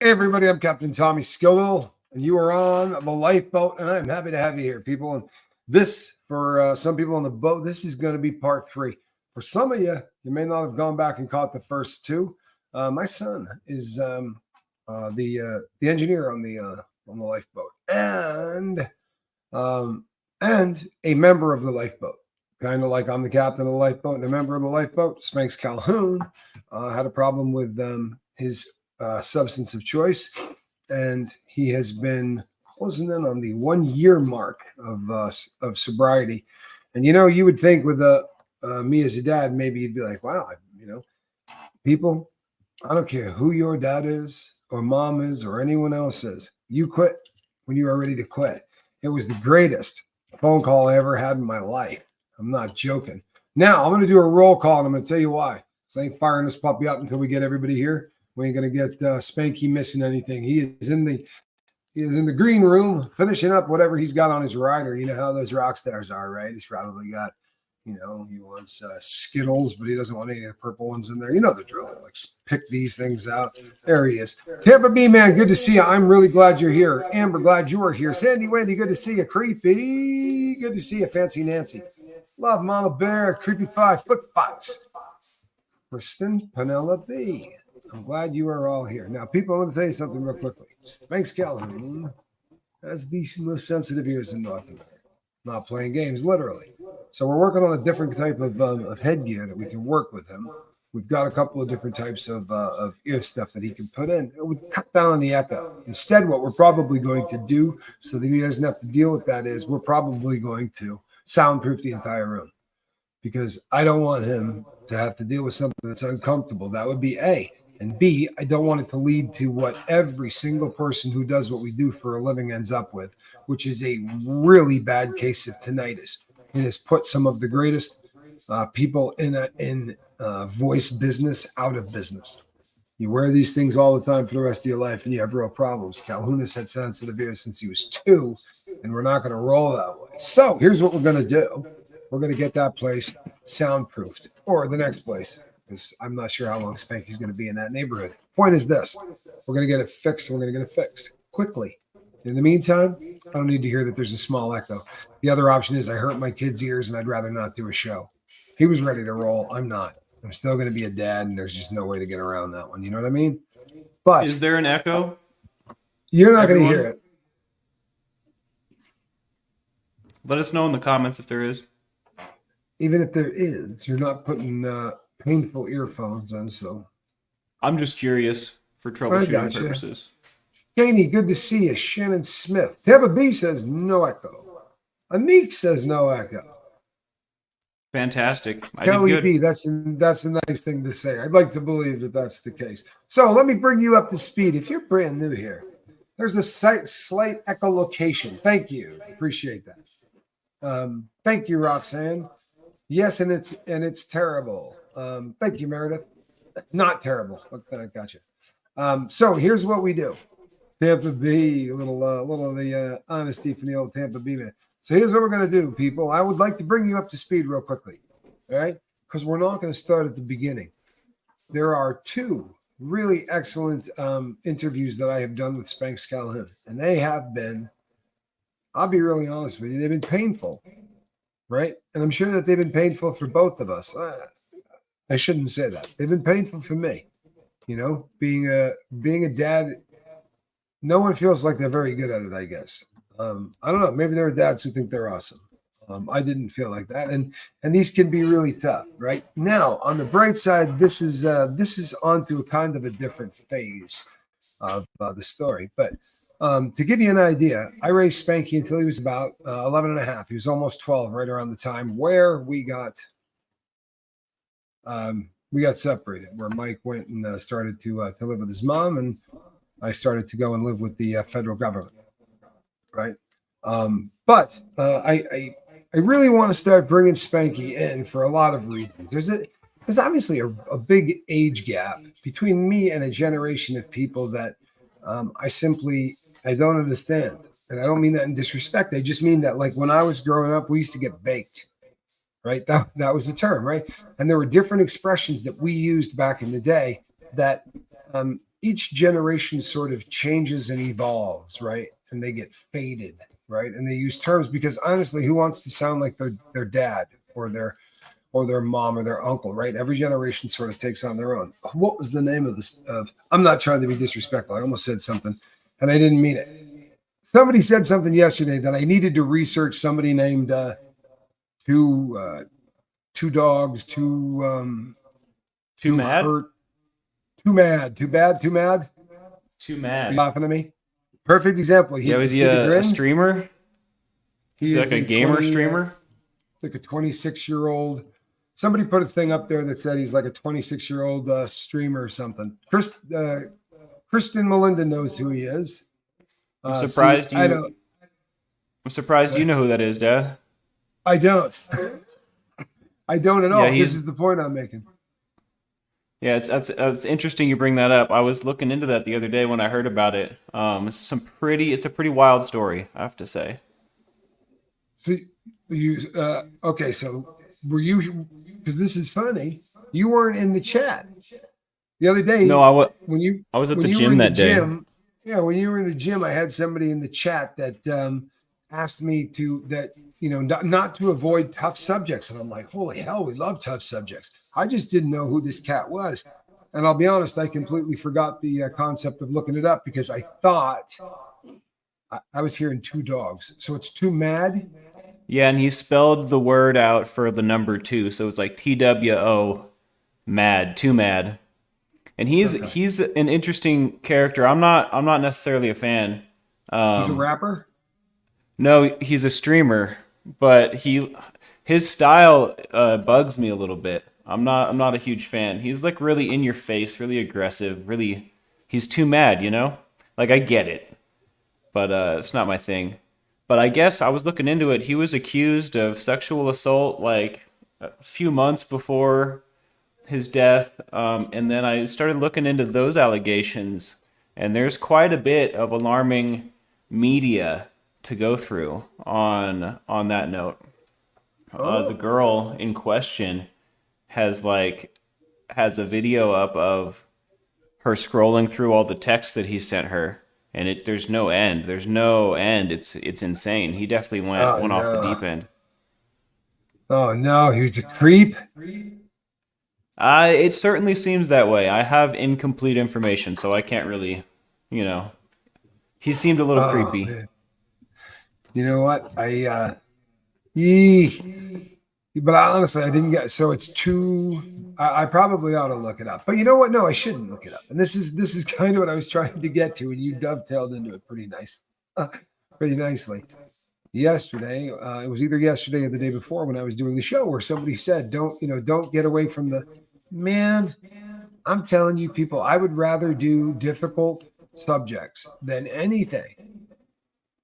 Hey everybody, I'm Captain Tommy Scoville, and you are on the lifeboat, and I'm happy to have you here, people. And this, for some people on the boat, this is going to be part 3. For some of you, you may not have gone back and caught the first 2. My son is the engineer on the lifeboat, and a member of the lifeboat. Kind of like I'm the captain of the lifeboat and a member of the lifeboat. Spanks Calhoun had a problem with his substance of choice, and he has been closing in on the 1-year mark of sobriety. And you would think with me as a dad, maybe you'd be like, wow, people, I don't care who your dad is or mom is or anyone else is, you quit when you are ready to quit. It was the greatest phone call I ever had in my life. I'm not joking. Now I'm going to do a roll call, and I'm going to tell you why. I ain't firing this puppy up until we get everybody here. We ain't going to get Spanky missing anything. He is in the green room finishing up whatever he's got on his rider. You know how those rock stars are, right? He's probably got, he wants Skittles, but he doesn't want any of the purple ones in there. You know the drill. Like, pick these things out. There he is. Tampa B, man, good to see you. I'm really glad you're here. Amber, glad you are here. Sandy Wendy, good to see you. Creepy, good to see you. Fancy Nancy. Love Mama Bear. Creepy 5 Foot Fox. Kristen Penelope. I'm glad you are all here. Now, people, I want to tell you something real quickly. Spanks Calhoun has the most sensitive ears in North America. Not playing games, literally. So we're working on a different type of headgear that we can work with him. We've got a couple of different types of ear stuff that he can put in. It would cut down on the echo. Instead, what we're probably going to do so that he doesn't have to deal with that is we're probably going to soundproof the entire room, because I don't want him to have to deal with something that's uncomfortable. That would be A. And B, I don't want it to lead to what every single person who does what we do for a living ends up with, which is a really bad case of tinnitus. It has put some of the greatest people in voice business out of business. You wear these things all the time for the rest of your life, and you have real problems. Calhoun has had sensitive ears since he was 2, and we're not going to roll that way. So here's what we're going to do. We're going to get that place soundproofed, or the next place, because I'm not sure how long Spanky's going to be in that neighborhood. Point is this: we're going to get it fixed. We're going to get it fixed quickly. In the meantime, I don't need to hear that there's a small echo. The other option is I hurt my kid's ears, and I'd rather not do a show. He was ready to roll. I'm not. I'm still going to be a dad, and there's just no way to get around that one. You know what I mean? But is there an echo? You're not going to hear it. Let us know in the comments if there is. Even if there is, you're not putting painful earphones on, so. I'm just curious for troubleshooting purposes. Janie, good to see you. Shannon Smith. Tampa B says no echo. Anik says no echo. Fantastic. Kelly B, that's a nice thing to say. I'd like to believe that that's the case. So let me bring you up to speed. If you're brand new here, there's a slight echolocation. Thank you. Appreciate that. Thank you, Roxanne. Yes, and it's terrible. Thank you, Meredith. Not terrible. Okay, gotcha. So here's what we do. Tampa B, a little of the honesty from the old Tampa B man. So here's what we're going to do, people. I would like to bring you up to speed real quickly, all right? Because we're not going to start at the beginning. There are 2 really excellent interviews that I have done with Spanks Calhoun, and they have been, I'll be really honest with you, they've been painful, right? And I'm sure that they've been painful for both of us. I shouldn't say that. They've been painful for me. Being a dad, no one feels like they're very good at it, I guess. I don't know. Maybe there are dads who think they're awesome. I didn't feel like that, and these can be really tough, right? Now, on the bright side, this is onto a kind of a different phase of the story. But to give you an idea, I raised Spanky until he was about 11 and a half. He was almost 12, right around the time where we got separated, where Mike went and started to live with his mom, and I started to go and live with the federal government. Right. But I really want to start bringing Spanky in for a lot of reasons. There's obviously a big age gap between me and a generation of people that I don't understand. And I don't mean that in disrespect. I just mean that, like, when I was growing up, we used to get baked. Right. That was the term. Right. And there were different expressions that we used back in the day that each generation sort of changes and evolves, right? And they get faded, right? And they use terms because honestly, who wants to sound like their dad or their mom or their uncle, right? Every generation sort of takes on their own. What was the name of this? I'm not trying to be disrespectful. I almost said something and I didn't mean it. Somebody said something yesterday that I needed to research. Somebody named two dogs, Too mad? hurt, too mad, too bad, too mad. Too Are mad. you laughing at me? Perfect example. Yeah, was he a streamer? He's like a gamer streamer? Like a 26-year-old. Somebody put a thing up there that said he's like a 26-year-old streamer or something. Kristen Melinda knows who he is. I'm surprised I don't. I'm surprised you know who that is, Dad. I don't. I don't at all. Yeah, This is the point I'm making. Yeah, it's interesting you bring that up. I was looking into that the other day when I heard about it. It's a pretty wild story, I have to say. So okay, so were you, because this is funny, you weren't in the chat the other day. No, I was at the gym that day. Yeah, when you were in the gym, I had somebody in the chat that asked me not to avoid tough subjects. And I'm like, holy hell, we love tough subjects. I just didn't know who this cat was. And I'll be honest, I completely forgot the concept of looking it up because I thought I was hearing two dogs. So it's too mad. Yeah, and he spelled the word out for the number 2. So it's like TWO, mad, too mad. And he's an interesting character. I'm not necessarily a fan. He's a rapper? No, he's a streamer, but his style bugs me a little bit. I'm not a huge fan. He's like really in your face, really aggressive, really he's too mad, you know? Like I get it. But it's not my thing. But I guess I was looking into it. He was accused of sexual assault like a few months before his death. And then I started looking into those allegations, and there's quite a bit of alarming media to go through on that note. The girl in question has a video up of her scrolling through all the texts that he sent her, and there's no end. There's no end. It's insane. He definitely went off the deep end. Oh no, he was a creep. It certainly seems that way. I have incomplete information, so I can't really, he seemed a little creepy. Man. You know what? But honestly, I didn't get. So it's too. I probably ought to look it up. But you know what? No, I shouldn't look it up. And this is kind of what I was trying to get to, and you dovetailed into it pretty nicely. Yesterday, it was either yesterday or the day before when I was doing the show, where somebody said, "Don't get away from the man." I'm telling you, people, I would rather do difficult subjects than anything.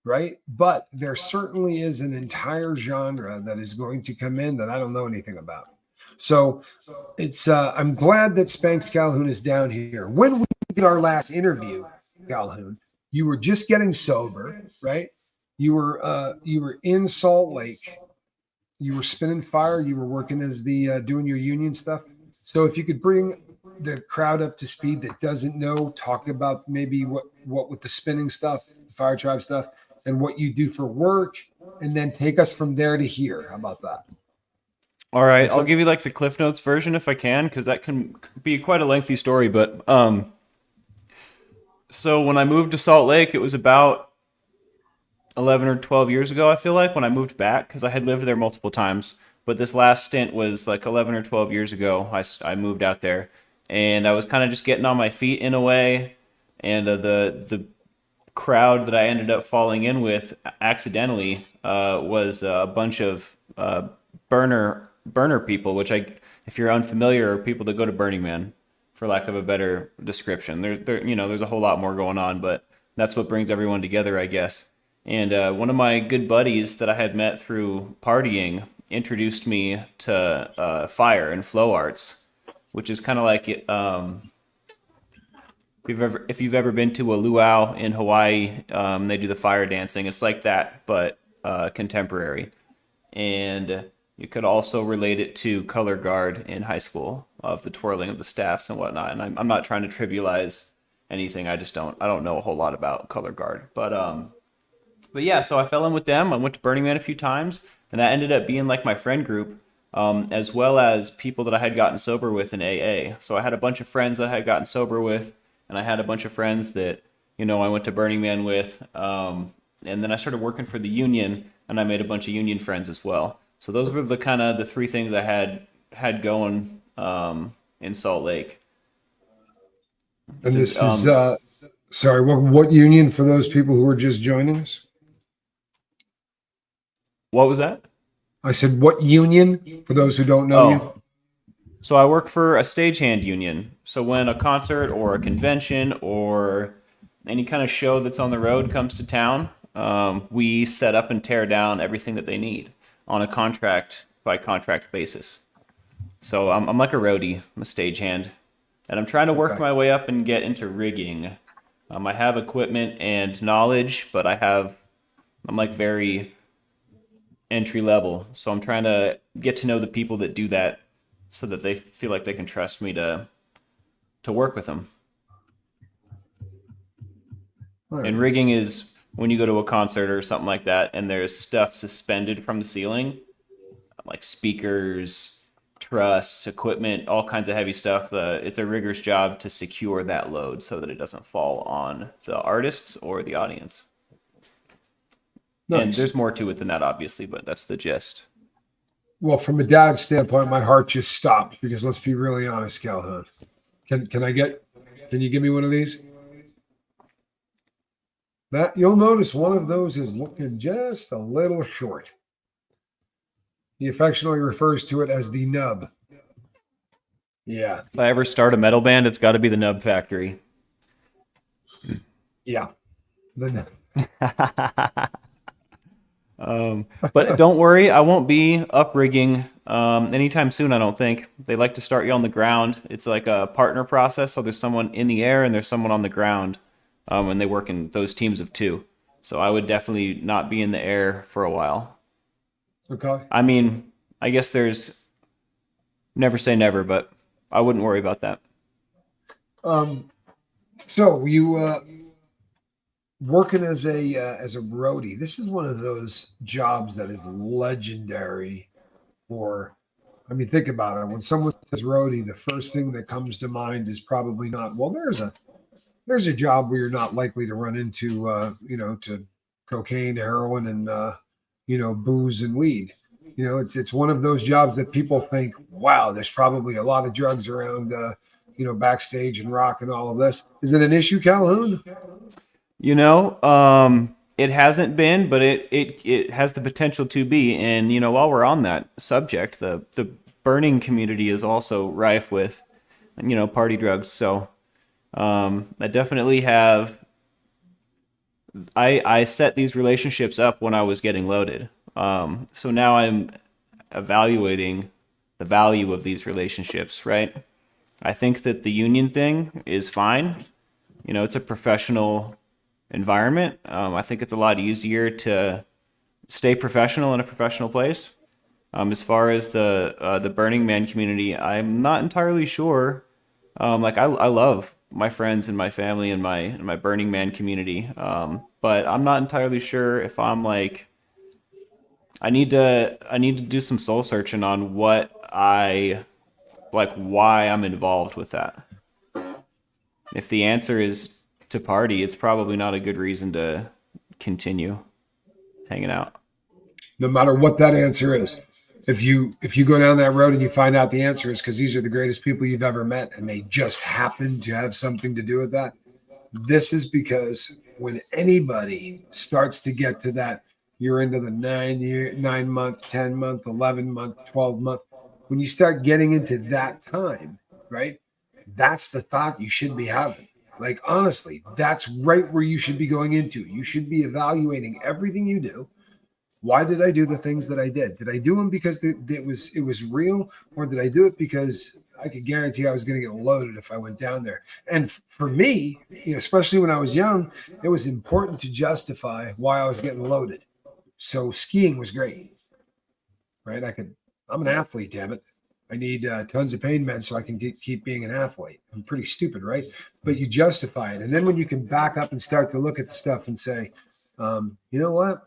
Right. But there certainly is an entire genre that is going to come in that I don't know anything about. So I'm glad that Spanks Calhoun is down here. When we did our last interview, Calhoun, you were just getting sober, right? You were in Salt Lake. You were spinning fire. You were working as doing your union stuff. So if you could bring the crowd up to speed that doesn't know, talk about maybe what with the spinning stuff, the Fire Tribe stuff, and what you do for work, and then take us from there to here. How about that? All right, I'll give you like the Cliff Notes version if I can, because that can be quite a lengthy story. But so when I moved to Salt Lake, it was about 11 or 12 years ago, I feel like, when I moved back, because I had lived there multiple times. But this last stint was like 11 or 12 years ago. I moved out there, and I was kind of just getting on my feet in a way, and the crowd that I ended up falling in with accidentally was a bunch of burner people, which if you're unfamiliar, are people that go to Burning Man, for lack of a better description. There's a whole lot more going on, but that's what brings everyone together, I guess. And one of my good buddies that I had met through partying introduced me to fire and flow arts, which is kind of like if you've ever been to a luau in Hawaii, they do the fire dancing. It's like that, but contemporary. And you could also relate it to color guard in high school, of the twirling of the staffs and whatnot. And I'm not trying to trivialize anything. I don't know a whole lot about color guard, but yeah, so I fell in with them. I went to Burning Man a few times, and that ended up being like my friend group, as well as people that I had gotten sober with in AA. So I had a bunch of friends that I had gotten sober with, and I had a bunch of friends that, I went to Burning Man with. And then I started working for the union, and I made a bunch of union friends as well. So those were the kind of the three things I had going in Salt Lake. And Does this is sorry, what union for those people who are just joining us? What was that? I said, what union for those who don't know you? Oh, so I work for a stagehand union. So when a concert or a convention or any kind of show that's on the road comes to town, we set up and tear down everything that they need on a contract by contract basis. So I'm like a roadie, I'm a stagehand, and I'm trying to work Okay. my way up and get into rigging. I have equipment and knowledge, but I'm like very entry level. So I'm trying to get to know the people that do that so that they feel like they can trust me to work with them. All And right. rigging is when you go to a concert or something like that and there's stuff suspended from the ceiling, like speakers, truss, equipment, all kinds of heavy stuff. It's a rigger's job to secure that load so that it doesn't fall on the artists or the audience. And Nice. there's more to it than that, obviously, but that's the gist. Well, from a dad's standpoint, my heart just stopped because let's be really honest, Calhoun. Can you give me one of these? That you'll notice one of those is looking just a little short. He affectionately refers to it as the nub. Yeah, If I ever start a metal band, it's got to be the Nub Factory. yeah. The nub. But don't worry, I won't be up rigging anytime soon. I don't think they like to start you on the ground. It's like a partner process, so there's someone in the air and there's someone on the ground, and they work in those teams of two. So I would definitely not be in the air for a while. Okay. I mean, I guess there's never say never, but I wouldn't worry about that. Um, so you working as a roadie. This is one of those jobs that is legendary for. I mean, think about it. When someone says roadie, the first thing that comes to mind is probably not, well, there's a job where you're not likely to run into to cocaine, heroin, and booze and weed. It's one of those jobs that people think, wow, there's probably a lot of drugs around backstage and rock and all of this. Is it an issue, Calhoun? It hasn't been, but it has the potential to be. And while we're on that subject, the burning community is also rife with party drugs. So I definitely have. I set these relationships up when I was getting loaded. So now I'm evaluating the value of these relationships, right? I think that the union thing is fine. It's a professional environment. I think it's a lot easier to stay professional in a professional place. As far as the Burning Man community, I'm not entirely sure. I love my friends and my family and my Burning Man community, but I'm not entirely sure if I'm like I need to do some soul searching on what I like, why I'm involved with that. If the answer is to party, it's probably not a good reason to continue hanging out. No matter what that answer is. If you go down that road and you find out the answer is because these are the greatest people you've ever met and they just happen to have something to do with that, this is because when anybody starts to get to that, you're into the 9 year, 9 month, 10 month, 11 month, 12 month. When you start getting into that time, right? That's the thought you should be having. Like honestly, that's right where you should be going into. You should be evaluating everything you do. Why did I do the things that I did? Did I do them because it was real, or did I do it because I could guarantee I was going to get loaded if I went down there? And for me, especially when I was young, it was important to justify why I was getting loaded. So skiing was great, right? I'm an athlete, damn it. I need tons of pain meds so I can keep being an athlete. I'm pretty stupid, right? but you justify it. And then when you can back up and start to look at the stuff and say, you know what?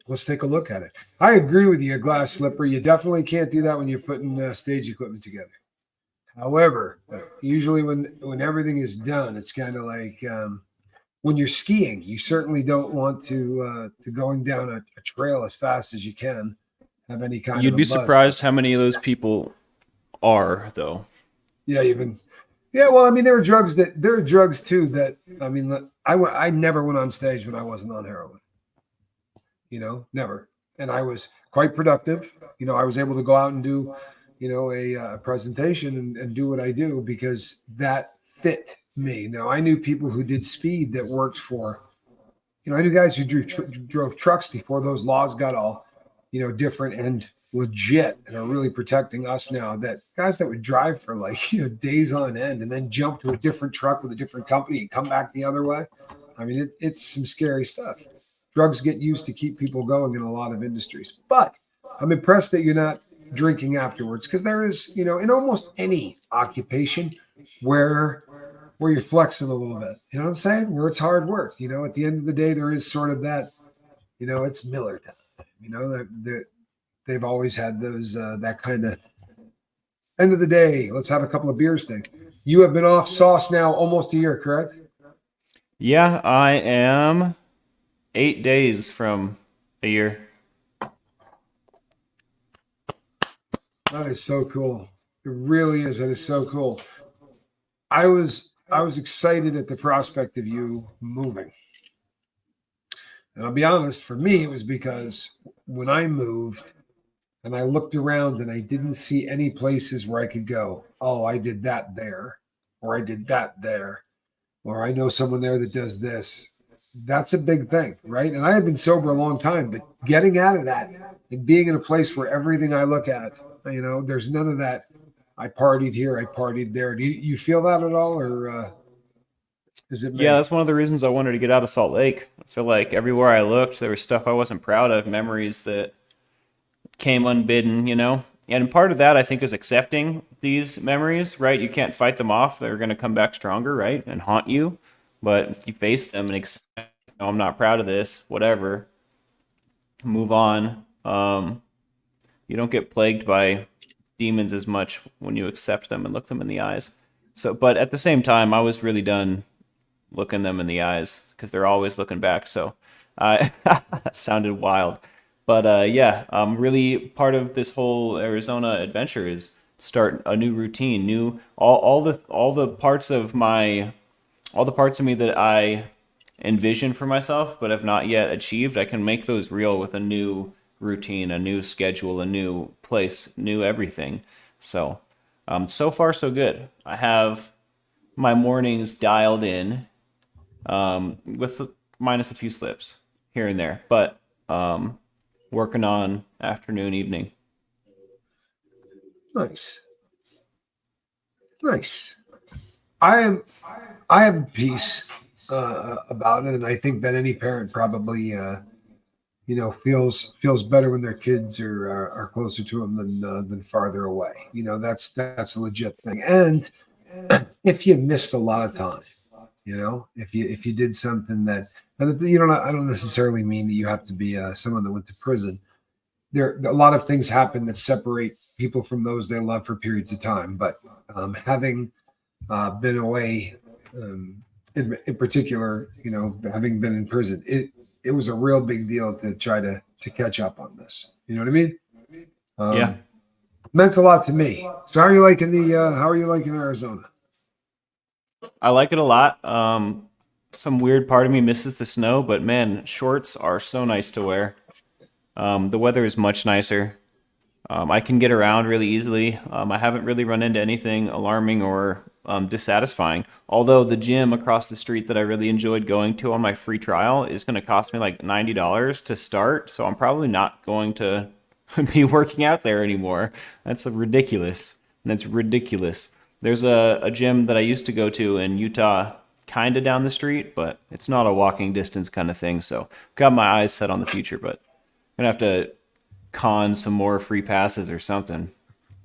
Let's take a look at it. I agree with you, a glass slipper. You definitely can't do that when you're putting stage equipment together. However, usually when everything is done, it's kind of like when you're skiing. You certainly don't want to going down a trail as fast as you can have any kind of You'd a be buzz. surprised how many of those people are, though. Yeah, even yeah. Well, I mean, there are drugs too that I mean, I never went on stage when I wasn't on heroin. Never. And I was quite productive. I was able to go out and do, a presentation and do what I do because that fit me. Now, I knew people who did speed that worked for, I knew guys who drove trucks before those laws got all, different and legit and are really protecting us now. That guys that would drive for like, days on end and then jump to a different truck with a different company and come back the other way. I mean, it's some scary stuff. Drugs get used to keep people going in a lot of industries. But I'm impressed that you're not drinking afterwards, because there is, in almost any occupation where you're flexing a little bit, you know what I'm saying? Where it's hard work. At the end of the day, there is sort of that, it's Miller time. That they've always had those that kind of end of the day, let's have a couple of beers thing. You have been off sauce now almost a year, correct? Yeah, I am 8 days from a year. That is so cool. It really is. That is so cool. I was excited at the prospect of you moving. And I'll be honest, for me, it was because when I moved and I looked around and I didn't see any places where I could go, oh, I did that there, or I did that there, or I know someone there that does this. That's a big thing, right? And I had been sober a long time, but getting out of that and being in a place where everything I look at, there's none of that. I partied here, I partied there. Do you feel that at all, or is it me? Yeah, that's one of the reasons I wanted to get out of Salt Lake. I feel like everywhere I looked, there was stuff I wasn't proud of, memories that came unbidden, And part of that, I think, is accepting these memories, right? You can't fight them off. They're going to come back stronger, right? And haunt you. But you face them and accept, I'm not proud of this, whatever. Move on. You don't get plagued by demons as much when you accept them and look them in the eyes. So, but at the same time, I was really done looking them in the eyes because they're always looking back. So, that sounded wild. But yeah, really part of this whole Arizona adventure is start a new routine, all the parts of me that I envision for myself but have not yet achieved. I can make those real with a new routine, a new schedule, a new place, new everything. So, so far so good. I have my mornings dialed in, with minus a few slips here and there, but working on afternoon, evening. Nice. I have peace about it, and I think that any parent probably feels better when their kids are closer to them than farther away. That's a legit thing. And if you missed a lot of time, if you did something that, and I don't necessarily mean that you have to be someone that went to prison. There a lot of things happen that separate people from those they love for periods of time. But having been away, in particular, having been in prison, it was a real big deal to try to catch up on this. You know what I mean? Yeah. Meant a lot to me. So how are you liking Arizona? I like it a lot. Some weird part of me misses the snow, but man, shorts are so nice to wear. The weather is much nicer. I can get around really easily. I haven't really run into anything alarming or dissatisfying. Although the gym across the street that I really enjoyed going to on my free trial is going to cost me like $90 to start, so I'm probably not going to be working out there anymore. That's ridiculous. There's a gym that I used to go to in Utah, kind of down the street, but it's not a walking distance kind of thing. So got my eyes set on the future, but I'm gonna have to con some more free passes or something.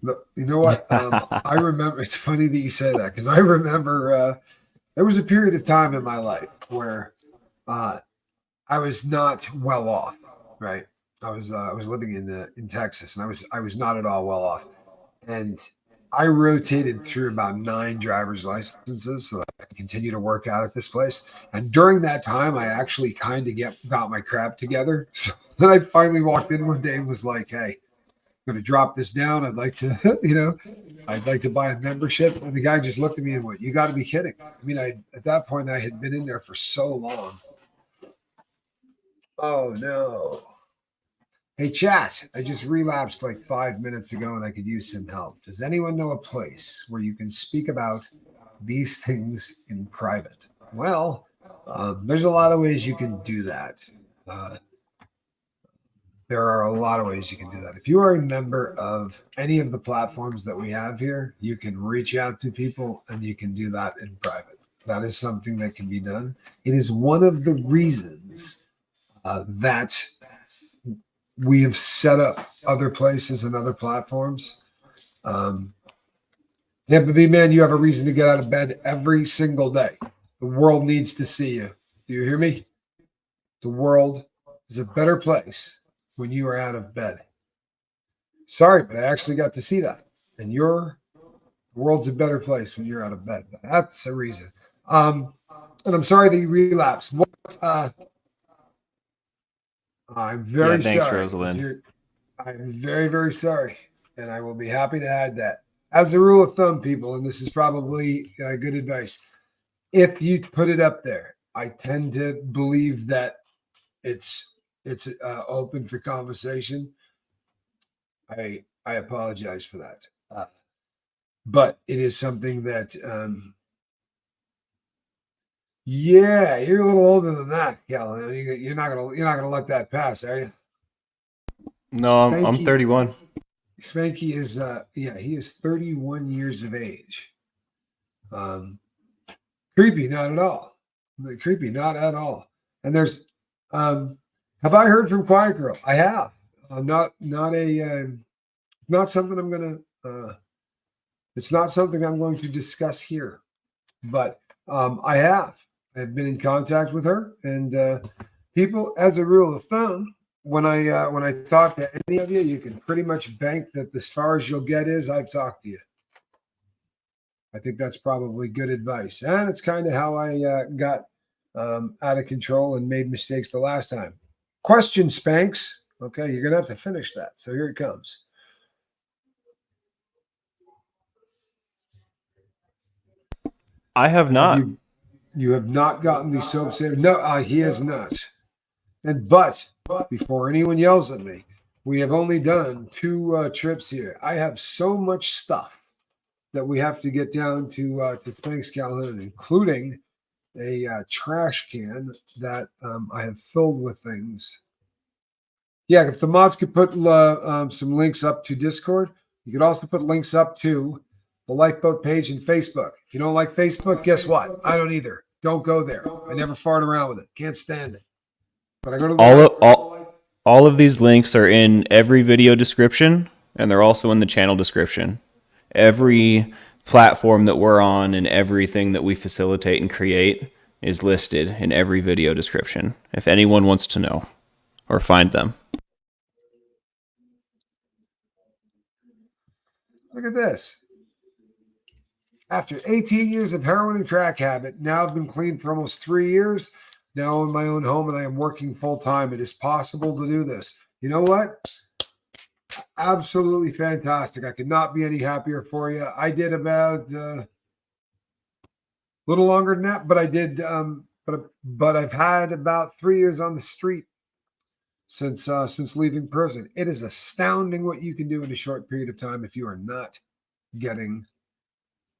You know what? I remember. It's funny that you say that because I remember there was a period of time in my life where uh, I was not well off. Right, I was living in Texas, and I was not at all well off, and I rotated through about 9 driver's licenses so that I could continue to work out at this place. And during that time, I actually kind of got my crap together. So then I finally walked in one day and was like, "Hey, going to drop this down. I'd like to, I'd like to buy a membership." And the guy just looked at me and went, "You got to be kidding." I mean, at that point, I had been in there for so long. Oh, no. Hey, chat, I just relapsed like 5 minutes ago and I could use some help. Does anyone know a place where you can speak about these things in private? Well, there's a lot of ways you can do that. Uh, there are a lot of ways you can do that. If you are a member of any of the platforms that we have here, you can reach out to people and you can do that in private. That is something that can be done. It is one of the reasons that we have set up other places and other platforms. Tampa Bay man, you have a reason to get out of bed every single day. The world needs to see you. Do you hear me? The world is a better place when you are out of bed. Sorry, but I actually got to see that. And the world's a better place when you're out of bed. That's a reason. And I'm sorry that you relapsed. I'm very thanks, sorry. Rosalind. I'm very, very sorry. And I will be happy to add that. As a rule of thumb, people, and this is probably good advice, if you put it up there, I tend to believe that it's open for conversation. I apologize for that. But it is something that yeah, you're a little older than that, Cal. You're not gonna let that pass, are you? No, I'm 31. Spanky is he is 31 years of age. Creepy, not at all. Creepy, not at all. And there's have I heard from Quiet Girl? I have. Not something I'm gonna it's not something I'm going to discuss here, but I have. I've been in contact with her, and people, as a rule of thumb, when I talk to any of you, you can pretty much bank that as far as you'll get is I've talked to you. I think that's probably good advice, and it's kind of how I got out of control and made mistakes the last time. Question, Spanks. Okay, you're gonna have to finish that. So here it comes. I have not. You have not gotten the soap saver. No, he has not. But before anyone yells at me, we have only done 2 trips here. I have so much stuff that we have to get down to Spanks Calhoun, including a trash can that I have filled with things. Yeah, if the mods could put some links up to Discord, you could also put links up to the Lifeboat page and Facebook. If you don't like Facebook, guess what? I don't either. Don't go there. I never fart around with it. Can't stand it. But I go to all of these links are in every video description, and they're also in the channel description. Every platform that we're on and everything that we facilitate and create is listed in every video description, if anyone wants to know or find them. Look at this. After 18 years of heroin and crack habit, now I've been clean for almost 3 years. Now in my own home, and I am working full time. It is possible to do this. You know what? Absolutely fantastic. I could not be any happier for you. I did about a little longer than that, but I did. But I've had about 3 years on the street since leaving prison. It is astounding what you can do in a short period of time if you are not getting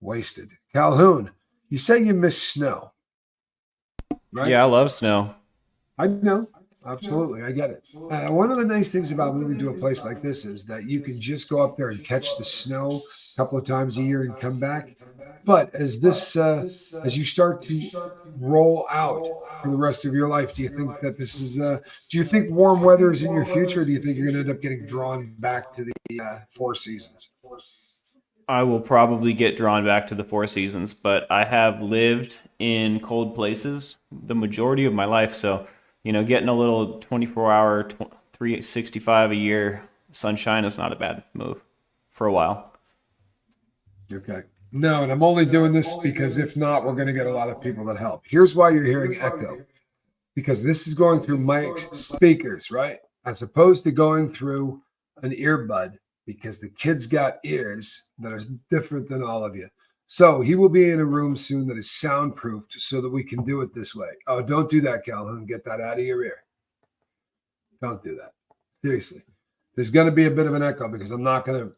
wasted. Calhoun, you say you miss snow, right? Yeah, I love snow. I know. Absolutely. I get it. One of the nice things about moving to a place like this is that you can just go up there and catch the snow a couple of times a year and come back. But as you start to roll out for the rest of your life, do you think that this is, do you think warm weather is in your future? Or do you think you're going to end up getting drawn back to the 4 seasons? I will probably get drawn back to the Four Seasons, but I have lived in cold places the majority of my life. So, getting a little 24-hour, 365 a year sunshine is not a bad move for a while. Okay. No, and I'm only doing this because if not, we're going to get a lot of people that help. Here's why you're hearing echo, because this is going through Mike's speakers, right? As opposed to going through an earbud, because the kid's got ears that are different than all of you. So he will be in a room soon that is soundproofed so that we can do it this way. Oh, don't do that, Calhoun. Get that out of your ear. Don't do that. Seriously. There's going to be a bit of an echo because I'm not going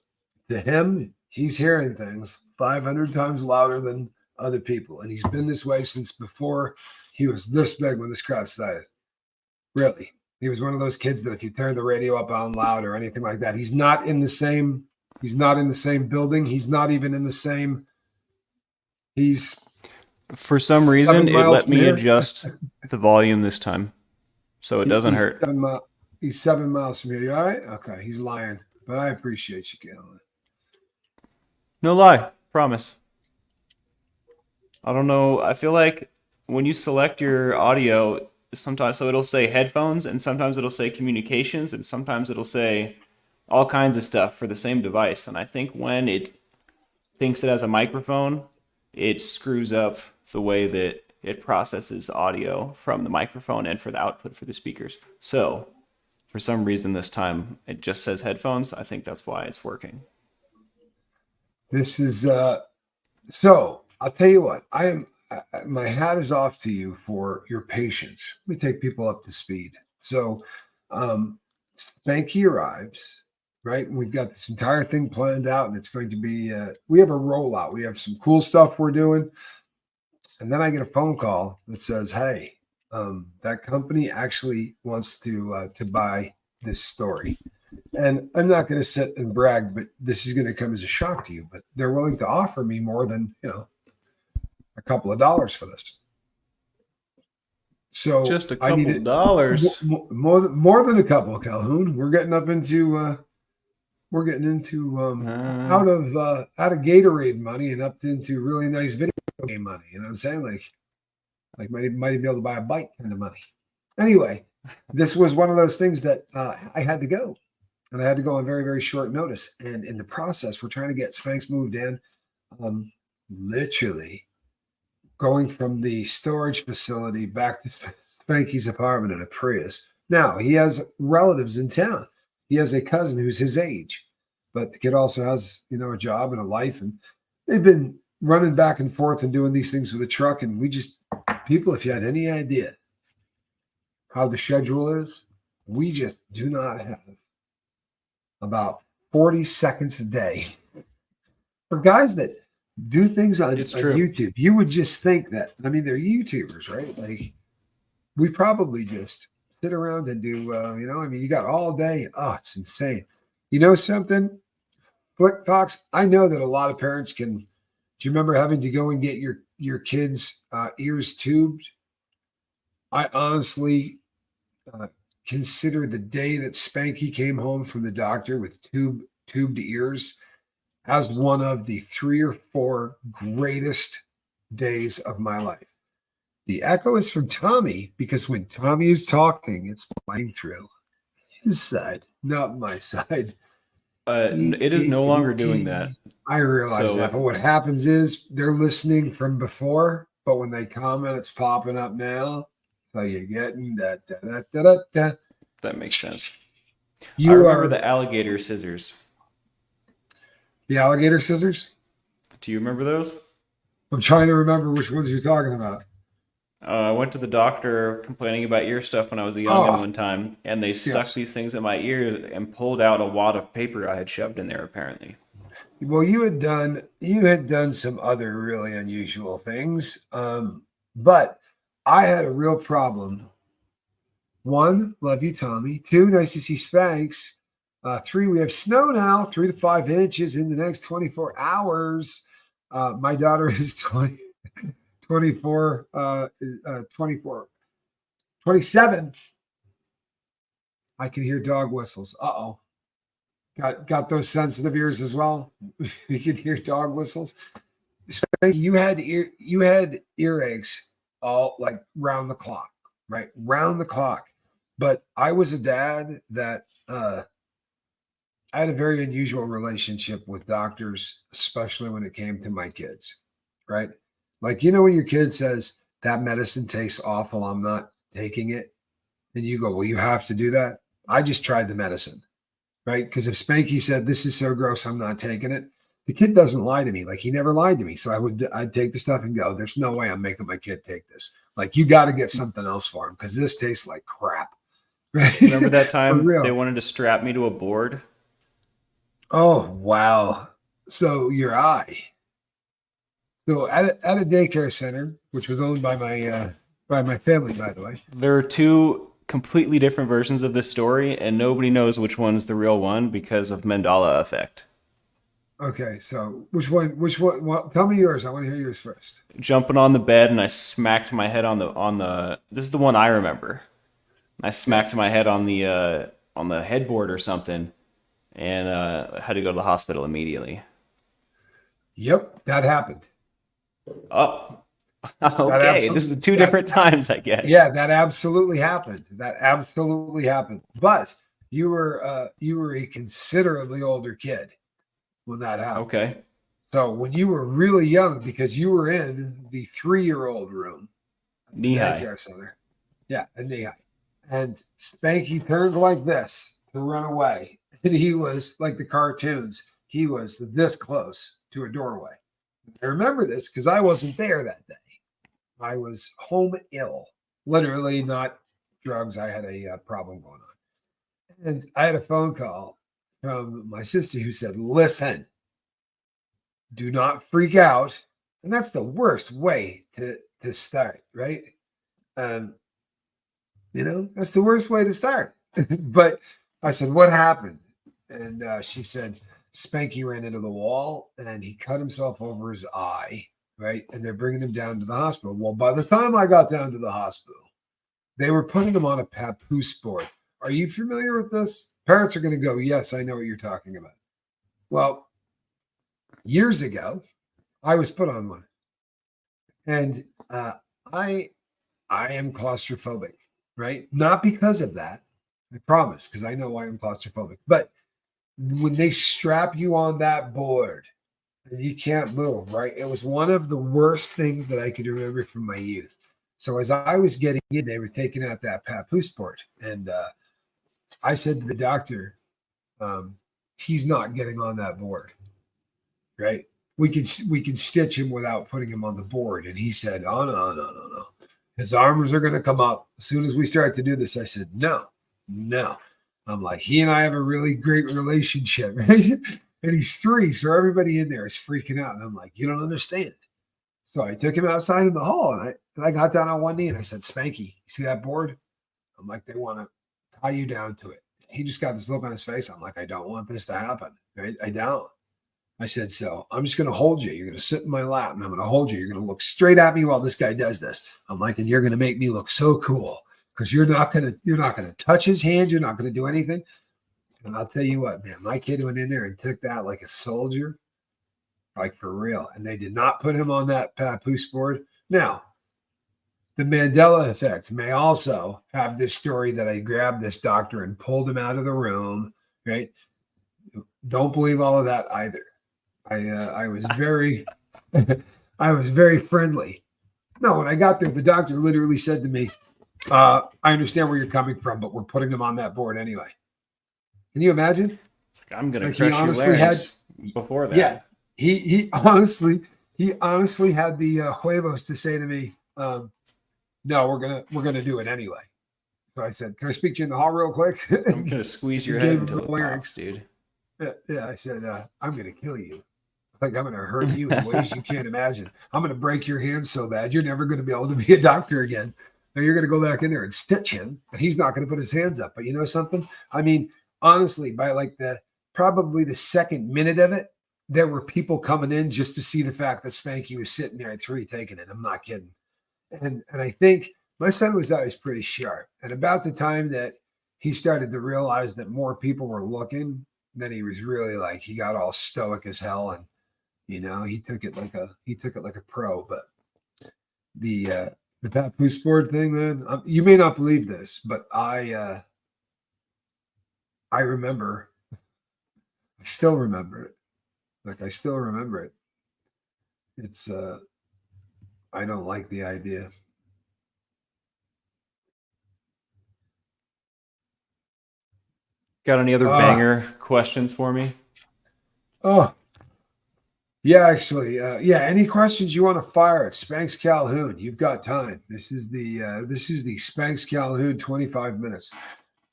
to him, he's hearing things 500 times louder than other people. And he's been this way since before he was this big when this crap started. Really. He was one of those kids that if you turn the radio up on loud or anything like that, he's not in the same building. He's not even in the same. He's For some reason, it let me adjust the volume this time, so it doesn't hurt. He's 7 miles from here. You all right? Okay, he's lying, but I appreciate you, Galen. No lie, promise. I don't know. I feel like when you select your audio, sometimes so it'll say headphones, and sometimes it'll say communications, and sometimes it'll say all kinds of stuff for the same device. And I think when it thinks it has a microphone, it screws up the way that it processes audio from the microphone and for the output for the speakers. So for some reason this time it just says headphones. I think that's why it's working. This is so I'll tell you what, my hat is off to you for your patience. Let me take people up to speed. So Spanky arrives, right? We've got this entire thing planned out, and it's going to be we have a rollout. We have some cool stuff we're doing. And then I get a phone call that says, hey, that company actually wants to buy this story. And I'm not going to sit and brag, but this is going to come as a shock to you. But they're willing to offer me more than, a couple of dollars for this. So just a couple of dollars. More than a couple, Calhoun. We're getting up into out of Gatorade money and up into really nice video game money. You know what I'm saying? Like might even be able to buy a bike kind of money. Anyway, this was one of those things that I had to go. And I had to go on very, very short notice. And in the process, we're trying to get Spanks moved in. Literally going from the storage facility back to Spanky's apartment in a Prius. Now, he has relatives in town. He has a cousin who's his age. But the kid also has, a job and a life. And they've been running back and forth and doing these things with a truck. And people, if you had any idea how the schedule is, we just do not have about 40 seconds a day for guys that do things on YouTube. You would just think that, they're YouTubers, right? Like we probably just sit around and do, you got all day. Oh, it's insane. You know something? Flick Fox, I know that a lot of parents do you remember having to go and get your kids' ears tubed? I honestly consider the day that Spanky came home from the doctor with tubed ears as one of the 3 or 4 greatest days of my life. The echo is from Tommy because when Tommy is talking, it's playing through his side, not my side. It is no longer doing that. I realize that. But what happens is they're listening from before, but when they comment, it's popping up now. So you're getting that. That makes sense. I remember the alligator scissors. The alligator scissors? Do you remember those? I'm trying to remember which ones you're talking about. I went to the doctor complaining about ear stuff when I was a youngin' one time, and they stuck these things in my ears and pulled out a wad of paper I had shoved in there, apparently. Well, you had done some other really unusual things, but I had a real problem. 1, love you, Tommy. 2, nice to see Spanks. 3, we have snow now, 3 to 5 inches in the next 24 hours. My daughter is 27. I can hear dog whistles. Uh-oh. Got those sensitive ears as well. You could hear dog whistles. You had earaches all like round the clock, right? Round the clock. But I was a dad that I had a very unusual relationship with doctors, especially when it came to my kids, right? Like, when your kid says that medicine tastes awful, I'm not taking it. And you go, well, you have to do that. I just tried the medicine, right? Because if Spanky said, this is so gross, I'm not taking it. The kid doesn't lie to me. Like he never lied to me. So I'd take the stuff and go, there's no way I'm making my kid take this. Like you got to get something else for him because this tastes like crap. Right. Remember that For time they real. wanted to strap me to a board? Oh, wow. So your eye. So at a daycare center, which was owned by my family, by the way. There are two completely different versions of this story, and nobody knows which one's the real one because of Mandela effect. Okay, so which one? Well, tell me yours. I want to hear yours first. Jumping on the bed and I smacked my head on the. This is the one I remember. I smacked Yes. my head on the headboard or something, and had to go to the hospital immediately. Yep, that happened. Oh, That okay. This is absolutely two that different times, I guess. Yeah, that absolutely happened. That absolutely happened. But you were a considerably older kid when that happened. Okay. So when you were really young, because you were in the 3-year-old room at the Knee high. daycare center. Yeah, and knee high. And Spanky turned like this to run away. And he was like the cartoons. He was this close to a doorway. I remember this because I wasn't there that day. I was home ill, literally not drugs. I had a problem going on. And I had a phone call from my sister who said, listen, do not freak out. And that's the worst way to start, right? Um, that's the worst way to start. But I said, what happened? And she said, Spanky ran into the wall and he cut himself over his eye, right? And they're bringing him down to the hospital. Well, by the time I got down to the hospital, they were putting him on a papoose board. Are you familiar with this? Parents are going to go, yes, I know what you're talking about. Well, years ago, I was put on one. And I am claustrophobic, right? Not because of that. I promise, because I know why I'm claustrophobic. But when they strap you on that board and you can't move, right? It was one of the worst things that I could remember from my youth. So as I was getting in, they were taking out that papoose board. And I said to the doctor, he's not getting on that board, right? We can stitch him without putting him on the board. And he said, oh, no. His arms are going to come up as soon as we start to do this. I said, no. I'm like, he and I have a really great relationship, right? And he's 3, so everybody in there is freaking out. And I'm like, you don't understand. So I took him outside in the hall, and I got down on one knee and I said, Spanky, you see that board? I'm like, they want to tie you down to it. He just got this look on his face. I'm like, I don't want this to happen. Right? I don't. I said, so I'm just going to hold you. You're going to sit in my lap and I'm going to hold you. You're going to look straight at me while this guy does this. I'm like, and you're going to make me look so cool because you're not going to touch his hand. You're not going to do anything. And I'll tell you what, man, my kid went in there and took that like a soldier, like for real. And they did not put him on that papoose board. Now, the Mandela effect may also have this story that I grabbed this doctor and pulled him out of the room, right? Don't believe all of that either. I was very I was very friendly. No, when I got there, the doctor literally said to me, I understand where you're coming from, but we're putting him on that board anyway. Can you imagine? It's like I'm gonna Like crush your larynx before that. yeah, he honestly had the huevos to say to me, no, we're gonna do it anyway. So I said, can I speak to you in the hall real quick? I'm gonna squeeze your Gave head him until the it larynx. pops, dude. Yeah, I said, I'm going to kill you. Like, I'm going to hurt you in ways you can't imagine. I'm going to break your hand so bad, you're never going to be able to be a doctor again. Now you're going to go back in there and stitch him, and he's not going to put his hands up. But you know something? I mean, honestly, by like probably the second minute of it, there were people coming in just to see the fact that Spanky was sitting there at 3 taking it. I'm not kidding. And I think my son was always pretty sharp. And about the time that he started to realize that more people were looking, then he was really like, he got all stoic as hell, and he took it like a pro. But the papoose board thing, man, you may not believe this, but I remember, I still remember it. Like, I still remember it. It's I don't like the idea. Got any other banger questions for me? Oh, yeah, actually, yeah. Any questions you want to fire at Spanks Calhoun? You've got time. This is the Spanks Calhoun 25 minutes.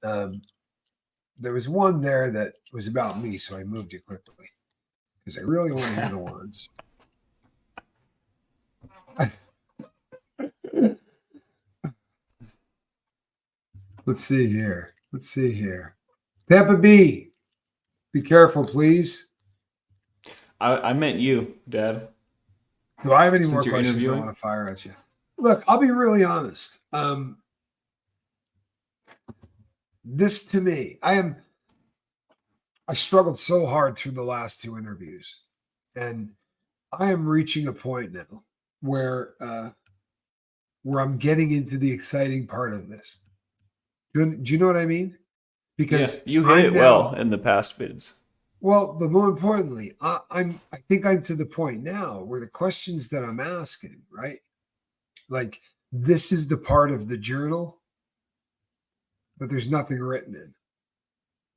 There was one there that was about me, so I moved it quickly because I really want to hear the ones. Let's see here. Tampa B, be careful, please. I meant you, Dad. Do I have any more Since you're questions I interviewing? want to fire at you? Look, I'll be really honest. This to me, I struggled so hard through the last two interviews, and I am reaching a point now where I'm getting into the exciting part of this. Do you know what I mean? Because Yeah, you hit it well in the past vids. Well, but more importantly, I think I'm to the point now where the questions that I'm asking, right? Like, this is the part of the journal that there's nothing written in,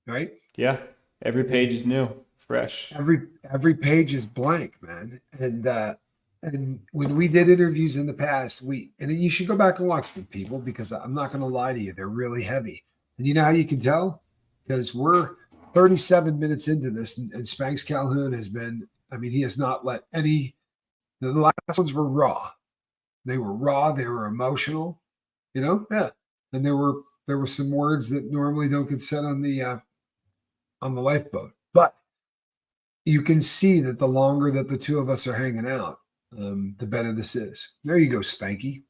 right? Yeah, every page is new, fresh. Every page is blank, man. And when we did interviews in the past, and you should go back and watch them, people, because I'm not going to lie to you, they're really heavy. And you know how you can tell? Because we're 37 minutes into this, and Spanks Calhoun has been, he has not let the last ones were raw. They were raw, they were emotional, Yeah. And there were some words that normally don't get said on the lifeboat. But you can see that the longer that the two of us are hanging out, the better this is. There you go, Spanky.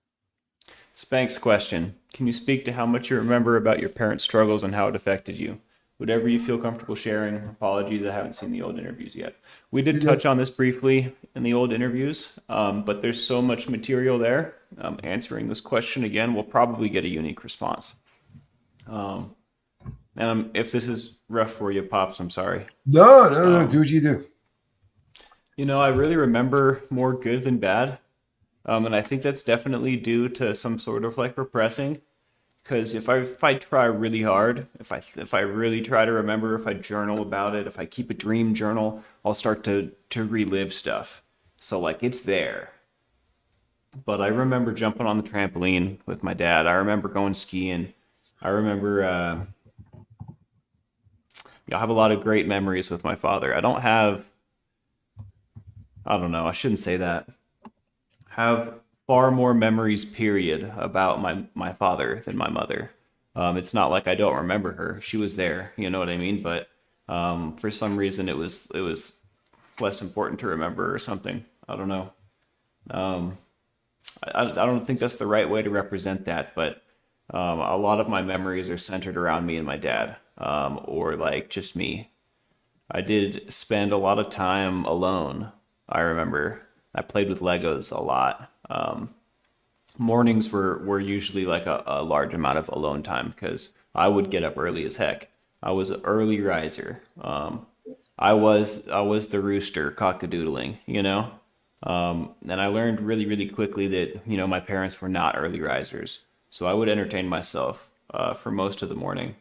Spanks question. Can you speak to how much you remember about your parents' struggles and how it affected you? Whatever you feel comfortable sharing. Apologies, I haven't seen the old interviews yet. We did touch on this briefly in the old interviews, but there's so much material there. Answering this question again, we'll probably get a unique response. And if this is rough for you, Pops, I'm sorry. No. Do what you do. I really remember more good than bad. And I think that's definitely due to some sort of like repressing. Because if I try really hard, if I really try to remember, if I journal about it, if I keep a dream journal, I'll start to relive stuff. So like it's there. But I remember jumping on the trampoline with my dad. I remember going skiing. I remember I have a lot of great memories with my father. I don't know, I shouldn't say that. Have far more memories, period, about my father than my mother. It's not like I don't remember her. She was there, you know what I mean? But for some reason, it was less important to remember or something. I don't know. I don't think that's the right way to represent that, but a lot of my memories are centered around me and my dad, or like just me. I did spend a lot of time alone. I remember I played with Legos a lot. Mornings were usually like a large amount of alone time because I would get up early as heck. I was an early riser. I was the rooster cockadoodling, and I learned really, really quickly that, my parents were not early risers. So I would entertain myself for most of the morning.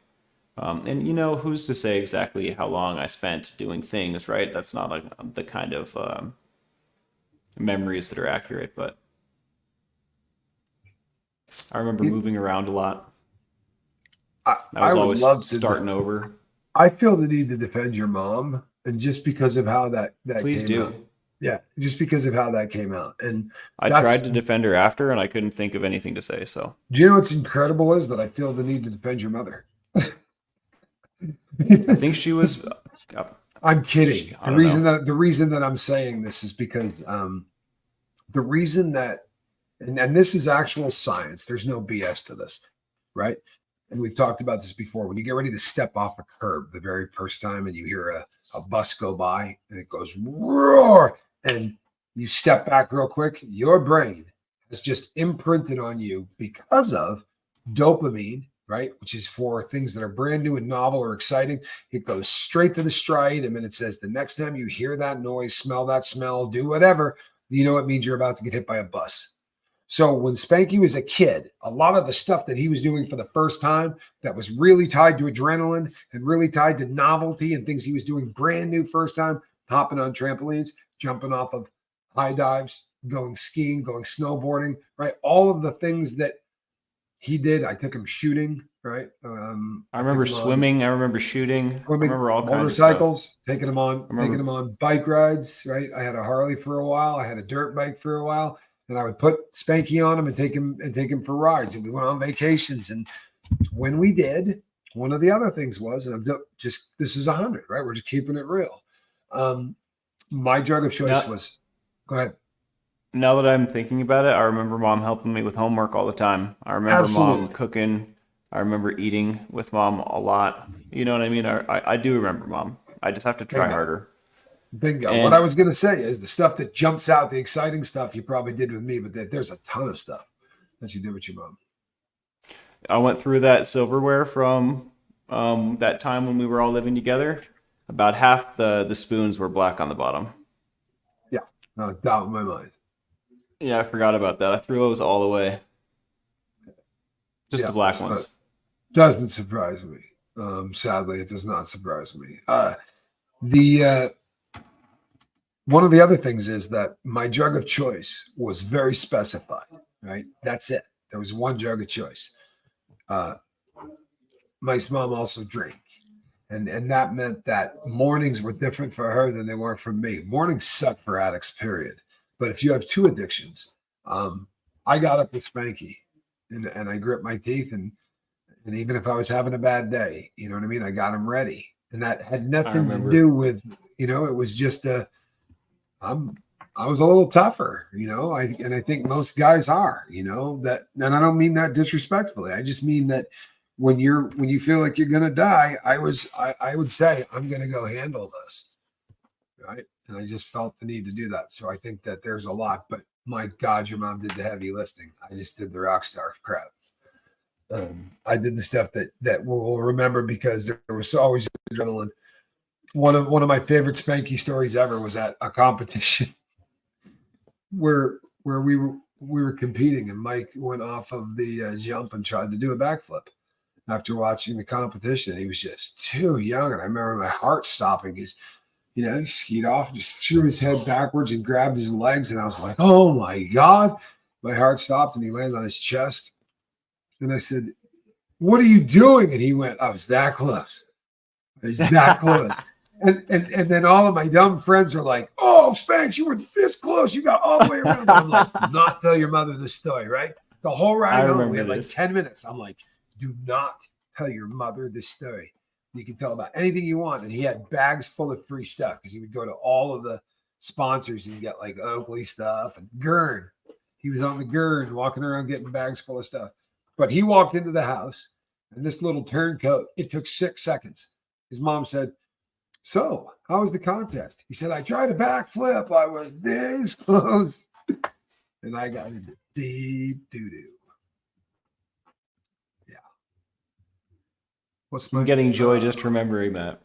And, who's to say exactly how long I spent doing things, right? That's not like the kind of memories that are accurate, but I remember moving around a lot. I was would always love to starting over. I feel the need to defend your mom, and just because of how that Please came do. out. Yeah, just because of how that came out. And I tried to defend her after, and I couldn't think of anything to say. So, do you know what's incredible is that I feel the need to defend your mother. I think she was. I'm kidding. I don't know. The reason that I'm saying this is because the reason that, and this is actual science. There's no BS to this, right? And we've talked about this before. When you get ready to step off a curb the very first time and you hear a bus go by and it goes roar and you step back real quick, your brain has just imprinted on you because of dopamine, right? Which is for things that are brand new and novel or exciting. It goes straight to the stride. And then it says the next time you hear that noise, smell that smell, do whatever, you know it means you're about to get hit by a bus. So when Spanky was a kid, a lot of the stuff that he was doing for the first time that was really tied to adrenaline and really tied to novelty and things he was doing brand new first time, hopping on trampolines, jumping off of high dives, going skiing, going snowboarding, right? All of the things that he did. I took him shooting, right? I remember swimming. I remember shooting. Swimming, I remember all kinds of motorcycles, stuff. taking him on bike rides, right? I had a Harley for a while. I had a dirt bike for a while. And I would put Spanky on him and take him for rides. And we went on vacations. And when we did, one of the other things was, and I'm just, this is 100, right? We're just keeping it real. My drug of choice was, go ahead. Now that I'm thinking about it, I remember mom helping me with homework all the time. I remember mom cooking. I remember eating with mom a lot. You know what I mean? I do remember mom. I just have to try harder. Bingo. And what I was going to say is the stuff that jumps out, the exciting stuff you probably did with me, but there's a ton of stuff that you did with your mom. I went through that silverware from that time when we were all living together. About half the spoons were black on the bottom. Yeah, not a doubt in my mind. Yeah, I forgot about that. I threw those all away. Just the black ones. Doesn't surprise me. Sadly, it does not surprise me. One of the other things is that my drug of choice was very specified, right? That's it. There was one drug of choice. My mom also drank. And that meant that mornings were different for her than they were for me. Mornings suck for addicts, period. But if you have two addictions, I got up with Spanky and I gripped my teeth. And even if I was having a bad day, you know what I mean? I got him ready. And that had nothing to do with, it was just I was a little tougher, and I think most guys are, that, and I don't mean that disrespectfully. I just mean that when you feel like you're going to die, I would say, I'm going to go handle this. Right. And I just felt the need to do that. So I think that there's a lot, but my God, your mom did the heavy lifting. I just did the rock star crap. I did the stuff that we'll remember because there was always adrenaline. One of my favorite Spanky stories ever was at a competition where we were competing and Mike went off of the jump and tried to do a backflip after watching the competition. He was just too young. And I remember my heart stopping. He skied off and just threw his head backwards and grabbed his legs. And I was like, oh my God, my heart stopped and he landed on his chest. And I said, what are you doing? And he went, I was that close. I was that close. And then all of my dumb friends are like, oh, Spanks, you were this close. You got all the way around. I'm like, not tell your mother this story, right? The whole ride home, we had like 10 minutes. I'm like, do not tell your mother this story. You can tell about anything you want. And he had bags full of free stuff because he would go to all of the sponsors and get like Oakley stuff and Gurn. He was on the Gurn walking around getting bags full of stuff. But he walked into the house and this little turncoat, it took 6 seconds. His mom said, so, how was the contest? He said, I tried a backflip. I was this close. And I got into deep doo-doo. Yeah. I'm getting joy just remembering that.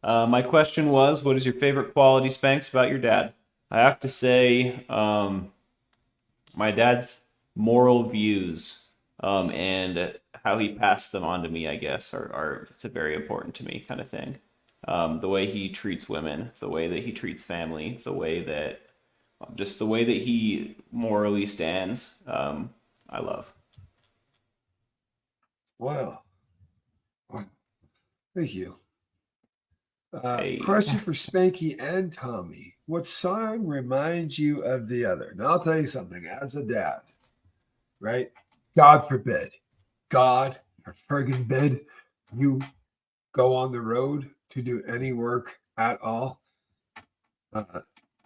My question was, what is your favorite quality, Spanks, about your dad? I have to say, my dad's moral views and how he passed them on to me, I guess, are it's a very important to me kind of thing. The way he treats women, the way that he treats family, the way that he morally stands, I love. Wow. Thank you. Question for Spanky and Tommy. What song reminds you of the other? Now, I'll tell you something. As a dad, right? God forbid, God friggin' bid, you go on the road to do any work at all.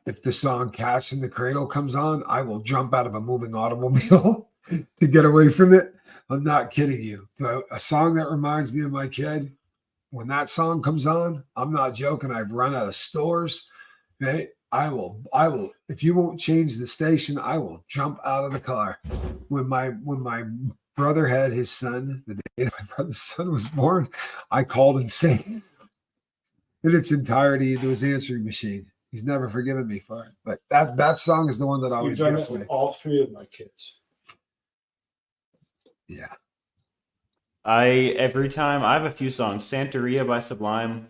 If the song Cats in the Cradle comes on, I will jump out of a moving automobile to get away from it. I'm not kidding you. A song that reminds me of my kid. When that song comes on, I'm not joking. I've run out of stores. Right? I will. If you won't change the station, I will jump out of the car. When my brother had his son, the day my brother's son was born, I called and sang in its entirety into his answering machine. He's never forgiven me for it. But that song is the one that You've always done gets it me. with all three of my kids. Yeah. Every time I have a few songs. Santeria by Sublime.